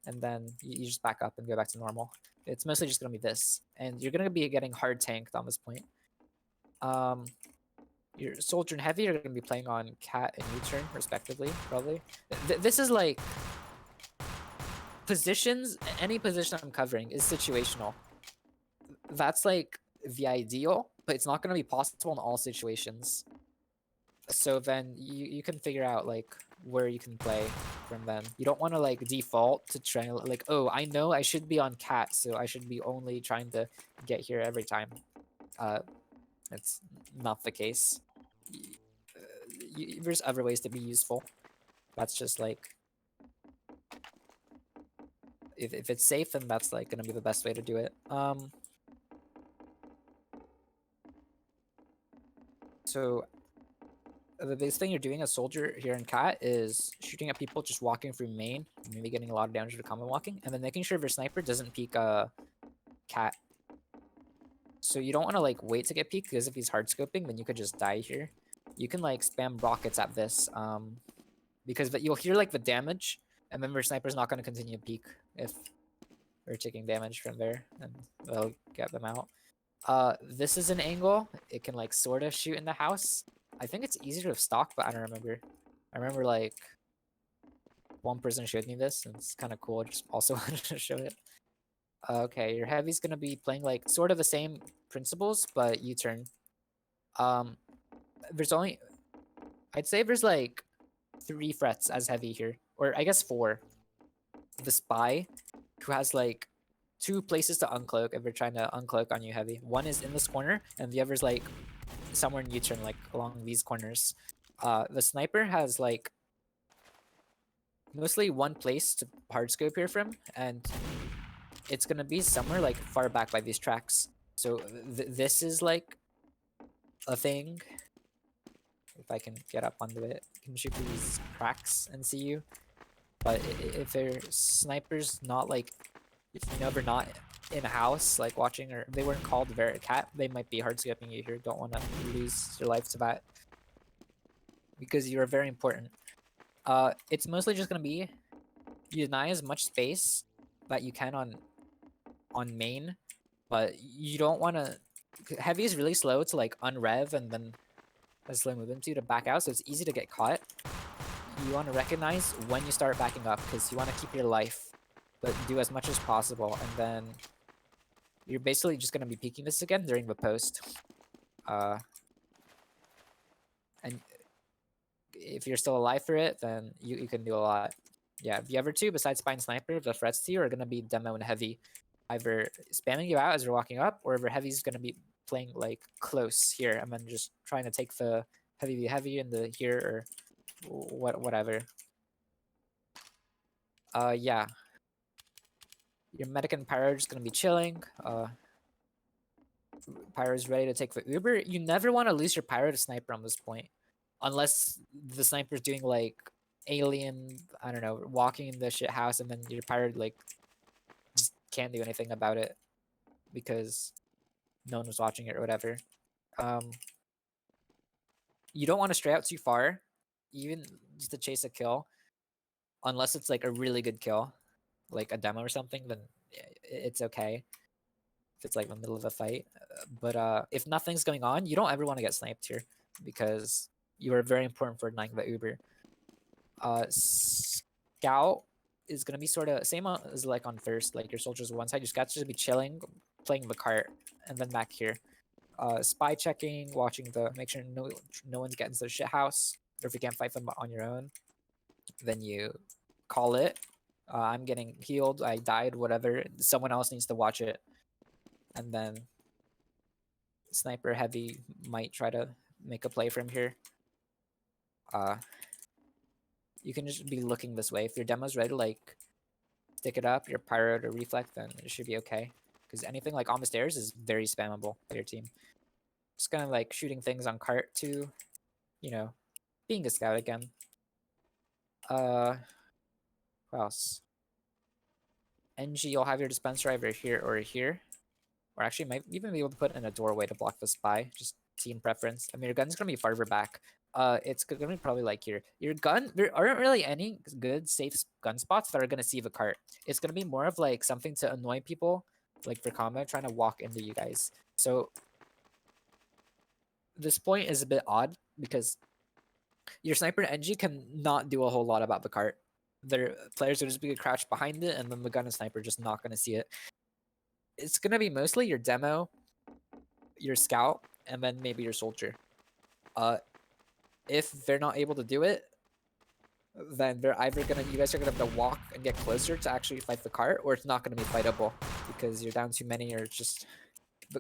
and then you just back up and go back to normal. It's mostly just gonna be this, and you're gonna be getting hard tanked on this point. Your soldier and heavy are going to be playing on cat and U-turn respectively, probably. This is like positions. Any position I'm covering is situational. That's like the ideal, but it's not going to be possible in all situations. So then you can figure out like where you can play from then. You don't want to like default to try like, oh, I know I should be on cat, so I should be only trying to get here every time. It's not the case. There's other ways to be useful. That's just like, if it's safe, then that's like gonna be the best way to do it. So the biggest thing you're doing as soldier here in cat is shooting at people just walking through main, maybe getting a lot of damage to common walking, and then making sure your sniper doesn't peek cat. So you don't want to like wait to get peeked, because if he's hard scoping, then you could just die here. You can like spam rockets at this, because you'll hear like the damage, and then your sniper's not going to continue to peek if they're taking damage from there, and they'll get them out. This is an angle. It can like sort of shoot in the house. I think it's easier to stock, but I don't remember. I remember like one person showed me this, and it's kind of cool. I just also wanted to show it. Okay, your heavy's gonna be playing like sort of the same principles, but U-turn. There's only, I'd say there's like 3 threats as heavy here, or I guess 4. The spy, who has like 2 places to uncloak if they're trying to uncloak on you heavy. One is in this corner, and the other's like somewhere in U-turn, like along these corners. The sniper has like mostly one place to hardscope here from, and it's gonna be somewhere like far back by these tracks. So this is like a thing. If I can get up onto it, I can shoot through these cracks and see you. But if their sniper's not like, if you know they're not in a house like watching, or they weren't called very cat, they might be hard scoping you here. Don't want to lose your life to that, because you are very important. It's mostly just gonna be, you deny as much space that you can on main, but you don't want to. Heavy is really slow to like unrev and then a slow movement to back out, so it's easy to get caught. You want to recognize when you start backing up, because you want to keep your life, but do as much as possible, and then you're basically just going to be peeking this again during the post. And if you're still alive for it, then you can do a lot. Yeah, the other 2 besides spy and sniper, the threats to you are going to be demo and heavy, either spamming you out as you're walking up, or if heavy's going to be playing like close here and then just trying to take the heavy in the here, or whatever. Yeah, your medic and pyro are just gonna be chilling. Pyro's ready to take the Uber. You never want to lose your pyro to sniper on this point, unless the sniper's doing like alien, I don't know, walking in the shit house, and then your pyro like just can't do anything about it because no one was watching it or whatever. You don't want to stray out too far, even just to chase a kill, unless it's like a really good kill, like a demo or something, then it's okay. If it's like in the middle of a fight, but if nothing's going on, you don't ever want to get sniped here because you are very important for denying the Uber. Scout is gonna be sort of same as like on first, like your soldiers one side, your scouts just be chilling, playing the cart, and then back here. Spy checking, watching the make sure no one's getting to the shit house, or if you can't fight them on your own, then you call it. I'm getting healed, I died, whatever. Someone else needs to watch it, and then sniper heavy might try to make a play from here. You can just be looking this way. If your demo's ready to like stick it up, your pyro to reflect, then it should be okay. Because anything like on the stairs is very spammable by your team. Just kind of like shooting things on cart to, you know, being a scout again. What else? NG, you'll have your dispenser either here or here. Or actually might even be able to put in a doorway to block the spy. Just team preference. I mean, your gun's gonna be farther back. It's gonna be probably like here. Your gun, there aren't really any good safe gun spots that are gonna see the cart. It's gonna be more of like something to annoy people, like for combat, trying to walk into you guys. So this point is a bit odd because your sniper and NG can not do a whole lot about the cart. Their players are just be crouched behind it, and then the gun and sniper just not gonna see it. It's gonna be mostly your demo, your scout, and then maybe your soldier. If they're not able to do it, then they're either you guys are gonna have to walk and get closer to actually fight the cart, or it's not gonna be fightable because you're down too many, or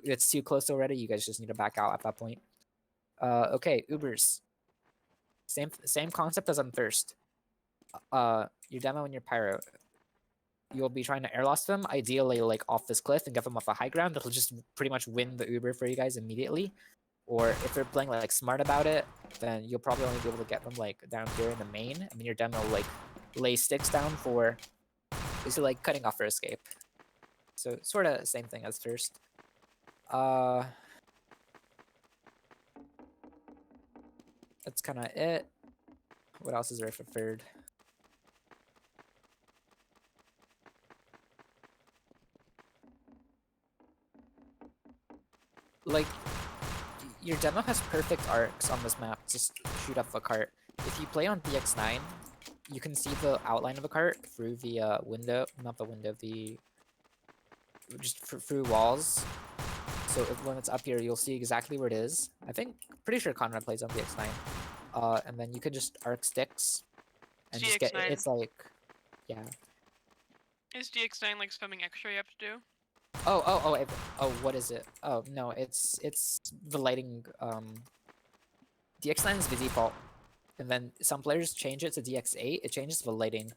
it's too close already. You guys just need to back out at that point. Okay, Ubers. Same concept as on first. Your demo and your pyro. You'll be trying to air loss them, ideally like off this cliff and get them off a high ground. That'll just pretty much win the Uber for you guys immediately. Or if they're playing like smart about it, then you'll probably only be able to get them like down here in the main. I mean, your demo will like lay sticks down for basically like cutting off for escape. So sort of same thing as first. That's kind of it. What else is there for third? Like, your demo has perfect arcs on this map to shoot up a cart. If you play on DX9, you can see the outline of a cart through the window, not the window, just through walls. So when it's up here, you'll see exactly where it is. Pretty sure Conrad plays on DX9. And then you can just arc sticks and just get,
DX9.
it's like, yeah.
Is DX9 like something extra you have to do?
What is it? Oh no, it's the lighting. DX9 is the default, and then some players change it to DX8. It changes the lighting.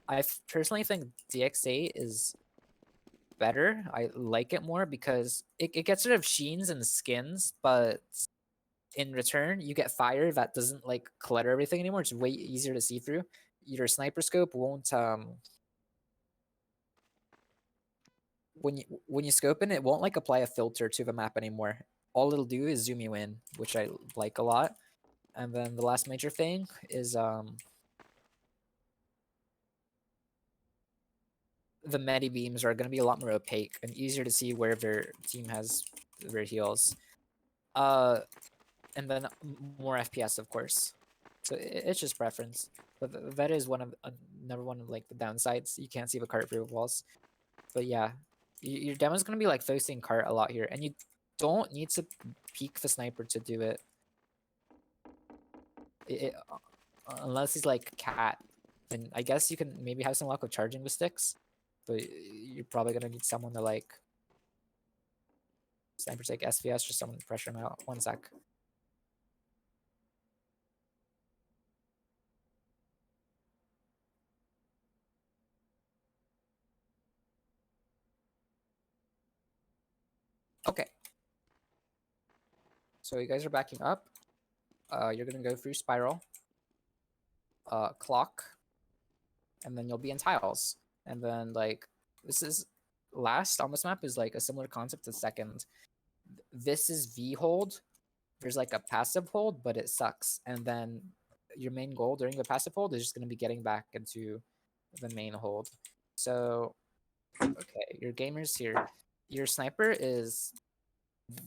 I personally think DX8 is better. I like it more because it gets rid of sheens and skins, but in return you get fire that doesn't like clutter everything anymore. It's way easier to see through. Your sniper scope won't when you scope in, it won't like apply a filter to the map anymore. All it'll do is zoom you in, which I like a lot. And then the last major thing is the medi beams are going to be a lot more opaque and easier to see where their team has their heals. And then more FPS, of course. So it's just preference. But that is another one of like the downsides. You can't see the cart through walls. But yeah. Your demo's gonna be like focusing cart a lot here, and you don't need to peek the sniper to do it. Unless he's like cat, then I guess you can maybe have some luck with charging the sticks, but you're probably gonna need someone to like sniper take SVS, just someone to pressure him out. One sec. Okay. So you guys are backing up. You're gonna go through spiral, clock, and then you'll be in tiles. And then like this is last on this map is like a similar concept to second. This is V hold. There's like a passive hold, but it sucks. And then your main goal during the passive hold is just going to be getting back into the main hold. So, okay, your gamers here. Your sniper is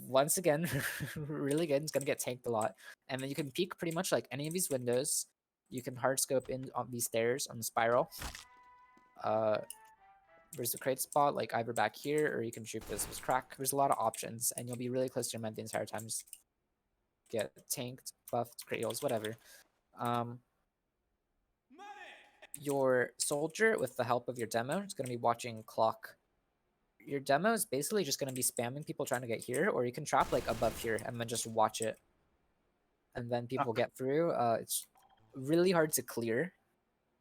once again really good. It's going to get tanked a lot. And then you can peek pretty much like any of these windows. You can hard scope in on these stairs on the spiral. There's a crate spot like either back here or you can shoot this crack. There's a lot of options and you'll be really close to your med the entire time. Just get tanked, buffed, crate heals, whatever. Your soldier, with the help of your demo, is going to be watching clock. Your demo is basically just going to be spamming people trying to get here, or you can trap like above here and then just watch it. And then people get through. It's really hard to clear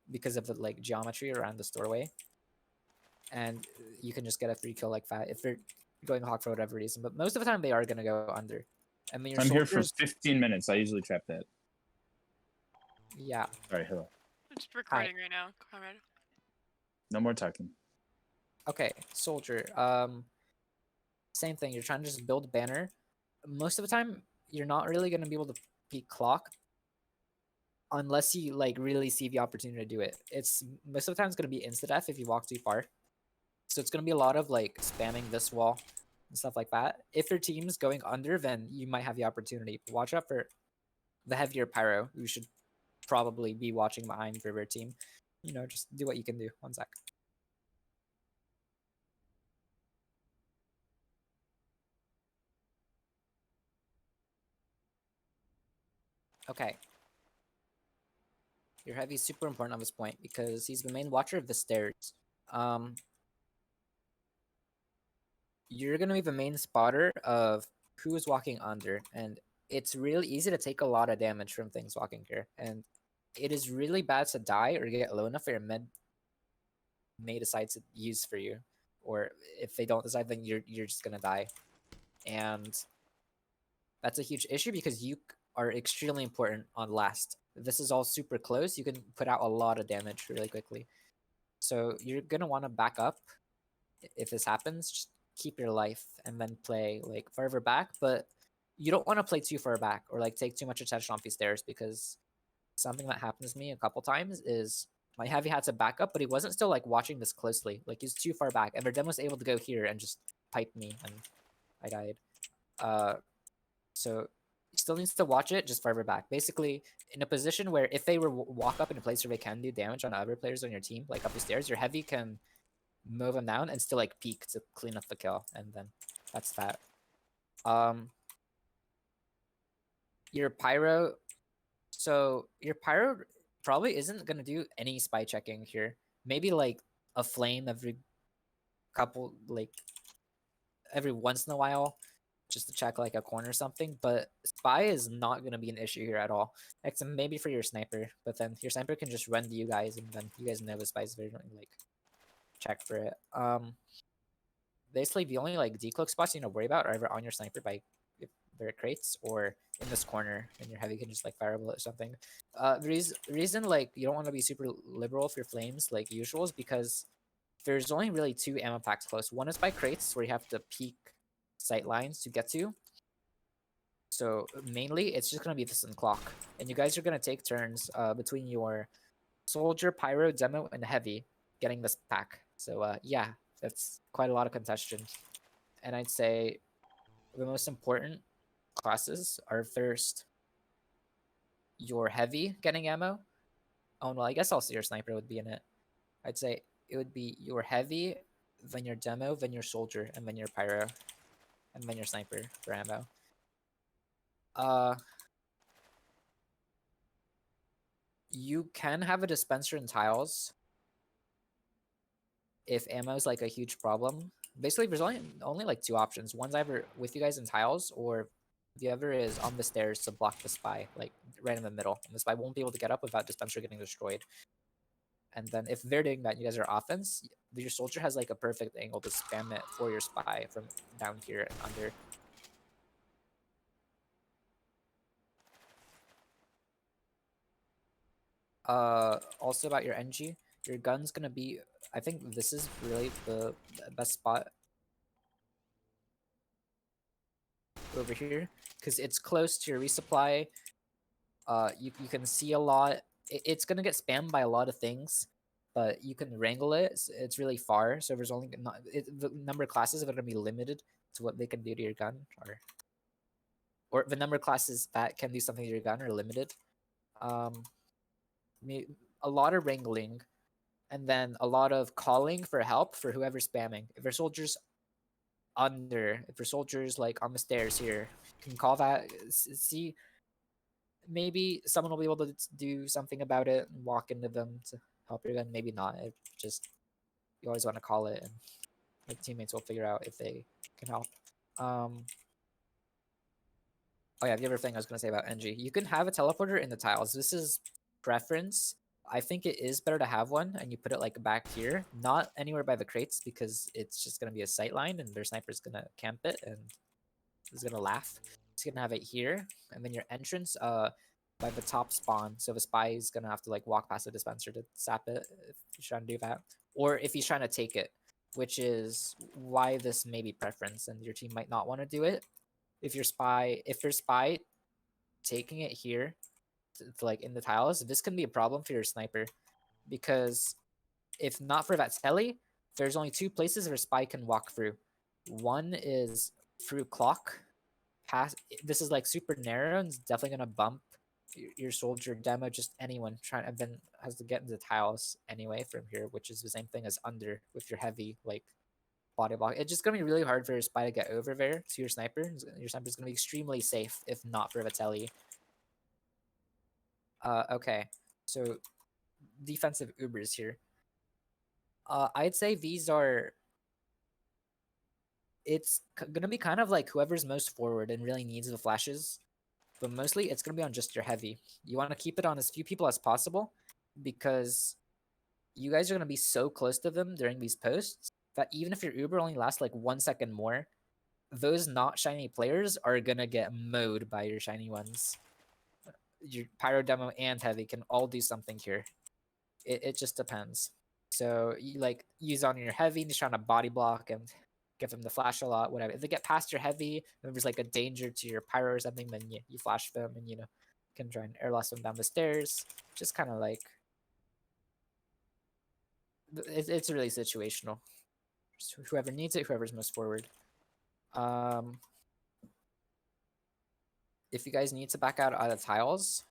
because of the like geometry around this doorway. And you can just get a 3 kill like that if they're going hawk for whatever reason. But most of the time they are going to go under. And then your
I'm here for
soldiers-
15 minutes. I usually trap that.
Yeah.
Sorry, hello.
I'm just recording right now, Conrad.
No more talking.
Okay, soldier. Same thing. You're trying to just build a banner. Most of the time, you're not really going to be able to peek clock unless you like really see the opportunity to do it. It's most of the time it's going to be insta death if you walk too far. So it's going to be a lot of like spamming this wall and stuff like that. If your team's going under, then you might have the opportunity. But watch out for the heavier pyro. You should probably be watching behind for your team. You know, just do what you can do. 1 sec. Okay. Your heavy is super important at this point because he's the main watcher of the stairs. You're gonna be the main spotter of who is walking under, and it's really easy to take a lot of damage from things walking here. And it is really bad to die or get low enough for your mid may decide to use for you, or if they don't decide, then you're just gonna die, and that's a huge issue because you are extremely important on last. This is all super close. You can put out a lot of damage really quickly. So you're gonna want to back up if this happens. Just keep your life and then play like further back, but you don't want to play too far back or like take too much attention off these stairs because something that happened to me a couple times is my heavy had to back up, but he wasn't still like watching this closely. Like he's too far back, and their demo was able to go here and just pipe me, and I died. So still needs to watch it just further back. Basically, in a position where if they were walk up in a place where they can do damage on other players on your team, like up the stairs, your heavy can move them down and still like peek to clean up the kill, and then that's that. Your pyro. So your pyro probably isn't gonna do any spy checking here. Maybe like a flame every couple, like every once in a while, just to check like a corner or something, but spy is not going to be an issue here at all, except maybe for your sniper, but then your sniper can just run to you guys, and then you guys know the spies very like check for it. Basically the only like decloak spots you need to worry about are either on your sniper by if there are crates, or in this corner, and your heavy can just like fire a bullet or something. The reason like you don't want to be super liberal with your flames like usual is because there's only really 2 ammo packs close. One is by crates where you have to peek sight lines to get to. So mainly it's just gonna be this and clock, and you guys are gonna take turns between your soldier, pyro, demo, and heavy getting this pack. So yeah, that's quite a lot of contention. And I'd say the most important classes are first your heavy getting ammo. Oh well, I guess also your sniper would be in it. I'd say it would be your heavy, then your demo, then your soldier, and then your pyro, and then your sniper for ammo. You can have a dispenser in tiles if ammo is like a huge problem. Basically, there's only like 2 options. One's either with you guys in tiles, or the other is on the stairs to block the spy, like right in the middle. And the spy won't be able to get up without dispenser getting destroyed. And then if they're doing that and you guys are offense, your soldier has like a perfect angle to spam it for your spy from down here and under. Also about your NG, your gun's gonna be, I think this is really the best spot over here, because it's close to your resupply. You can see a lot. It's gonna get spammed by a lot of things, but you can wrangle it. It's really far, so there's only not the number of classes are gonna be limited to what they can do to your gun, or the number of classes that can do something to your gun are limited. A lot of wrangling, and then a lot of calling for help for whoever's spamming. If there's soldiers if there's soldiers like on the stairs here, you can call that. See, maybe someone will be able to do something about it and walk into them to help your gun. Maybe not. It just you always want to call it, and the teammates will figure out if they can help. Oh yeah, the other thing I was gonna say about NG, you can have a teleporter in the tiles. This is preference. I think it is better to have one, and you put it like back here, not anywhere by the crates, because it's just gonna be a sight line, and their sniper's gonna camp it, and is gonna laugh. It's gonna have it here, and then your entrance, by the top spawn. So the spy is gonna have to like walk past the dispenser to sap it if he's trying to do that, or if he's trying to take it, which is why this may be preference, and your team might not want to do it. If your spy taking it here, to like in the tiles, this can be a problem for your sniper, because if not for that telly, there's only two places where spy can walk through. One is through clock. This is like super narrow, and it's definitely gonna bump your soldier demo, just anyone trying, and then has to get into tiles anyway from here, which is the same thing as under with your heavy like body block. It's just gonna be really hard for your spy to get over there to your sniper. Your sniper's gonna be extremely safe if not for Vitelli. Okay, so defensive Ubers here. I'd say these are. It's gonna be kind of like whoever's most forward and really needs the flashes, but mostly it's gonna be on just your heavy. You want to keep it on as few people as possible, because you guys are gonna be so close to them during these posts that even if your Uber only lasts like 1 second more, those not shiny players are gonna get mowed by your shiny ones. Your pyro demo and heavy can all do something here. It just depends. So you like use on your heavy and just trying to body block and give them the flash a lot, whatever. If they get past your heavy, and there's like a danger to your pyro or something, then you flash them, and can try and air loss them down the stairs. Just kind of like it's really situational. Just whoever needs it, whoever's most forward. If you guys need to back out of tiles,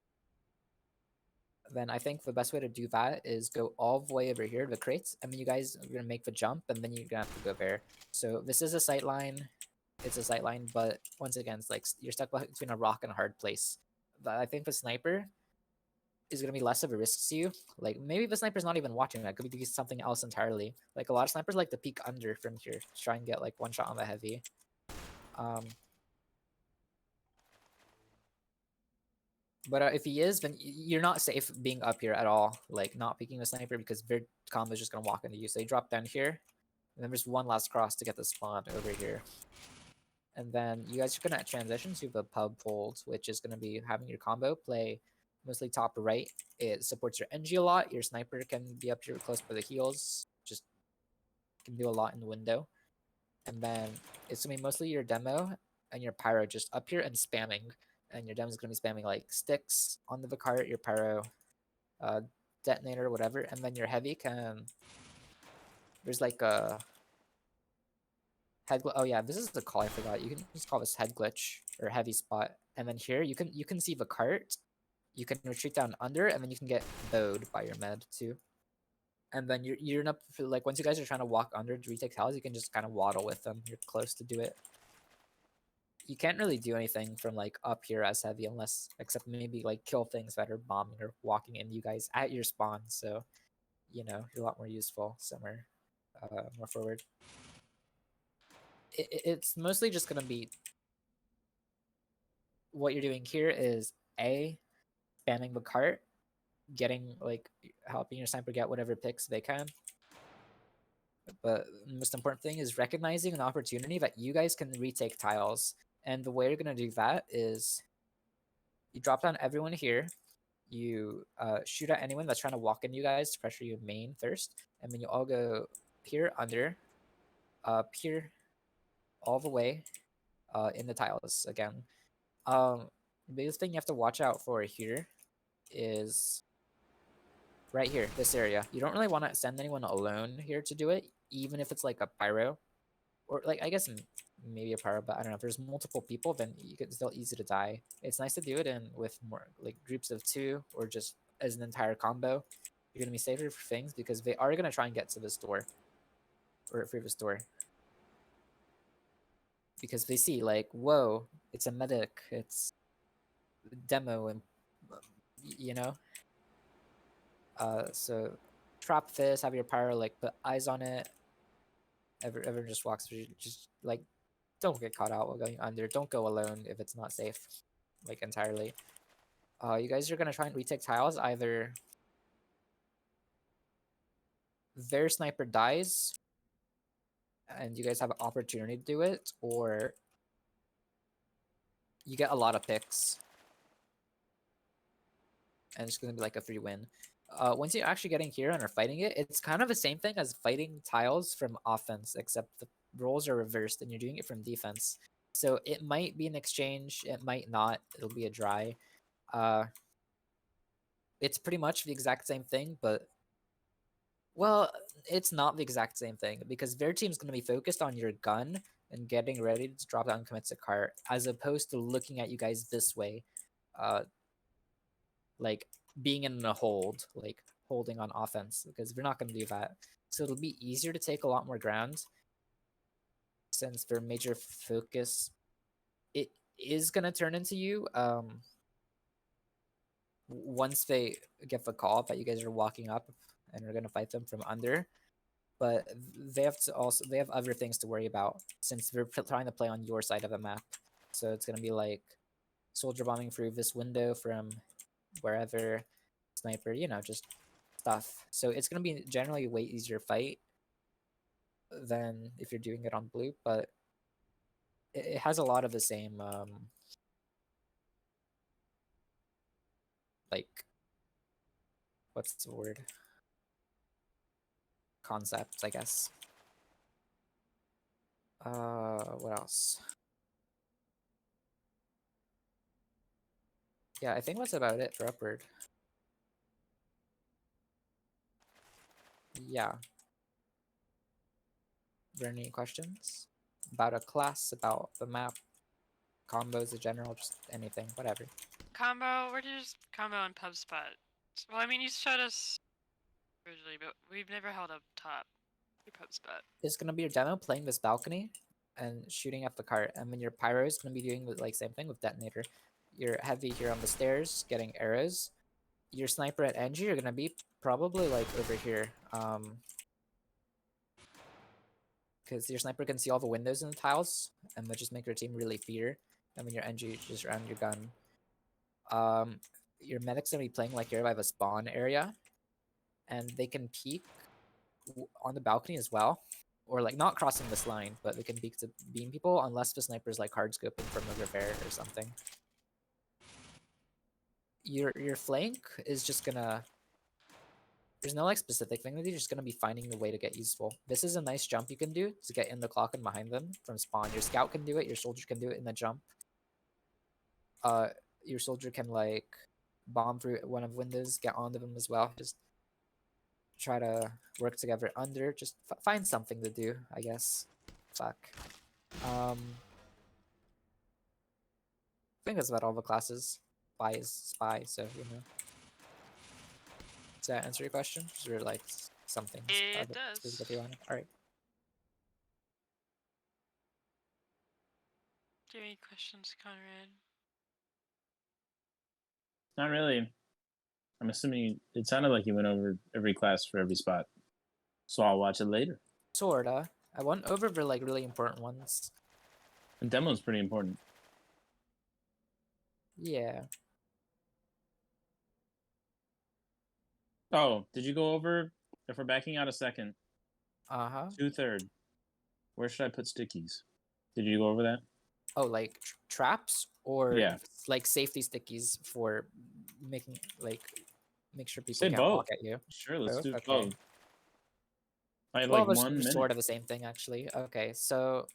then I think the best way to do that is go all the way over here to the crates, and then you guys are gonna make the jump, and then you're gonna have to go there. So this is a sight line. It's a sight line, but once again, it's like you're stuck between a rock and a hard place. But I think the sniper is gonna be less of a risk to you. Like maybe the sniper's not even watching that. Could be something else entirely. Like a lot of snipers like to peek under from here to try and get like one shot on the heavy. But if he is, then you're not safe being up here at all. Like not picking a sniper, because their combo is just gonna walk into you. So you drop down here, and then there's one last cross to get the spawn over here. And then you guys are gonna transition to the pub hold, which is gonna be having your combo play mostly top right. It supports your NG a lot. Your sniper can be up here close by the heels. Just can do a lot in the window. And then it's gonna be mostly your demo and your pyro just up here and spamming. And your demo is going to be spamming like sticks onto the cart, your pyro detonator, whatever. And then your heavy can. There's like a head. Oh yeah, this is the call I forgot. You can just call this head glitch or heavy spot. And then here you can see the cart. You can retreat down under, and then you can get bowed by your med too. And then you're in up like once you guys are trying to walk under to retake tiles, you can just kind of waddle with them. You're close to do it. You can't really do anything from like up here as heavy unless except maybe like kill things that are bombing or walking into you guys at your spawn. So you're a lot more useful somewhere more forward. It's mostly just gonna be what you're doing here is spamming the cart, getting like helping your sniper get whatever picks they can. But the most important thing is recognizing an opportunity that you guys can retake tiles. And the way you're going to do that is you drop down everyone here. You shoot at anyone that's trying to walk in you guys to pressure you main first. And then you all go here under, here all the way in the tiles again. The biggest thing you have to watch out for here is right here, this area. You don't really want to send anyone alone here to do it, even if it's like a pyro, or like I guess maybe a pyro, but I don't know. If there's multiple people, then you can still easy to die. It's nice to do it in with more like groups of 2 or just as an entire combo. You're gonna be safer for things because they are gonna try and get to this door or through this door because they see like, whoa, it's a medic, it's demo, and you know. So trap this, have your pyro like put eyes on it. Everyone just walks through, just like don't get caught out while going under. Don't go alone if it's not safe, like entirely. You guys are gonna try and retake tiles. Either their sniper dies and you guys have an opportunity to do it, or you get a lot of picks and it's gonna be like a 3-win. Once you're actually getting here and are fighting it, it's kind of the same thing as fighting tiles from offense, except the roles are reversed and you're doing it from defense. So it might be an exchange, it might not. It'll be a dry. It's pretty much the exact same thing, but well, it's not the exact same thing because their team's going to be focused on your gun and getting ready to drop down and commit to cart, as opposed to looking at you guys this way, like being in a hold, like holding on offense, because they're not going to do that. So it'll be easier to take a lot more ground since their major focus it is going to turn into you once they get the call that you guys are walking up and are going to fight them from under. But they have other things to worry about since they're trying to play on your side of the map. So it's going to be like soldier bombing through this window from wherever, sniper, you know, just stuff. So it's going to be generally a way easier fight than if you're doing it on blue, but it has a lot of the same like, what's the word, concepts, I guess. What else? Yeah, I think that's about it for Upward. Yeah. Are there any questions about a class, about the map, combos in general, just anything, whatever?
Combo, where do you just combo on pub spot? Well, I mean, you showed us originally, but we've never held up top your pub spot.
It's gonna be your demo playing this balcony and shooting at the cart, and then your pyro is gonna be doing the like same thing with detonator. Your heavy here on the stairs getting arrows. Your sniper at NG you're gonna be probably like over here, because your sniper can see all the windows in the tiles and that just make your team really fear. And when your NG just around your gun. Your medic's gonna be playing like you're by the spawn area, and they can peek on the balcony as well, or like not crossing this line, but they can peek to beam people unless the sniper's like hard scoping from over there or something. Your flank is just gonna, there's no like specific thing that you're just gonna be finding the way to get useful. This is a nice jump you can do to get in the clock and behind them from spawn. Your scout can do it, your soldier can do it in the jump. Your soldier can like bomb through one of windows, get onto them as well. Just try to work together under. Just find something to do, I guess. Fuck. I think that's about all the classes. Spy is spy, so you know. Does that answer your question? Is there like something?
It does.
All right.
Do you have any questions, Conrad?
Not really. I'm assuming it sounded like you went over every class for every spot. So I'll watch it later.
Sorta. I went over the like really important ones.
The demo's pretty important.
Yeah.
Oh, did you go over, if we're backing out a second,
Uh-huh.
2/3, where should I put stickies? Did you go over that?
Oh, like traps or
Yeah.
like safety stickies for making like make sure people
Say
can't
both.
walk at you.
Sure, let's
Both?
do
Okay.
both. I had
Well,
like
they're
1 minute.
sort of the same thing actually. Okay, so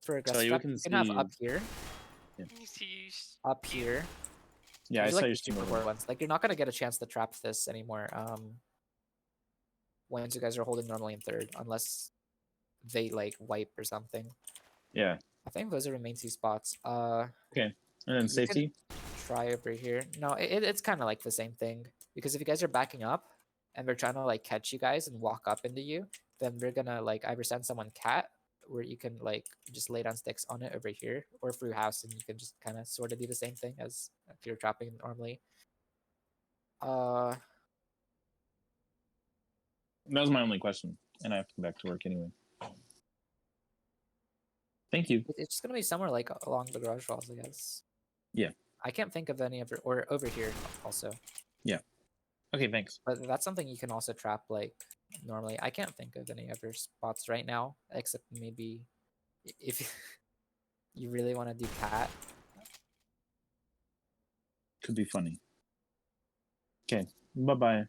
for
So
aggressive
you
trap,
can
you can have
see-
up here.
You see,
up here.
Yeah, I
These are
saw
like
your
the
stream
super
over
core
there.
ones. Like you're not gonna get a chance to trap this anymore. Once you guys are holding normally in third, unless they like wipe or something.
Yeah.
I think those are the main two spots.
And then
You
safety.
try over here. No, it's kind of like the same thing because if you guys are backing up and they're trying to like catch you guys and walk up into you, then they're gonna like either send someone cat where you can like just lay down sticks on it over here, or through house and you can just kind of sort of do the same thing as if you're trapping normally.
That was my only question, and I have to go back to work anyway. Thank you.
It's just gonna be somewhere like along the garage walls, I guess.
Yeah.
I can't think of any other, or over here also.
Okay, thanks.
But that's something you can also trap like normally. I can't think of any other spots right now, except maybe if you really want to do cat.
Could be funny. Okay. Bye bye.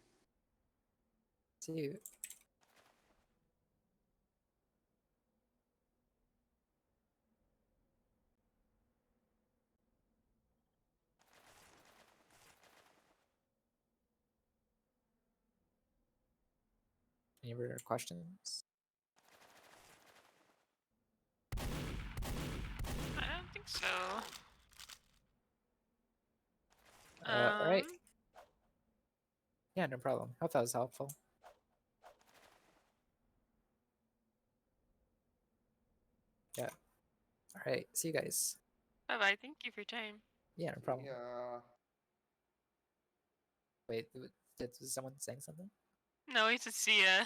See you. Any other questions?
I don't think so.
All right. Yeah, no problem. Hope that was helpful. Yeah. All right. See you guys.
Bye bye. Thank you for your time.
Yeah, no problem.
Yeah.
Wait, was someone saying something?
No, he said see ya.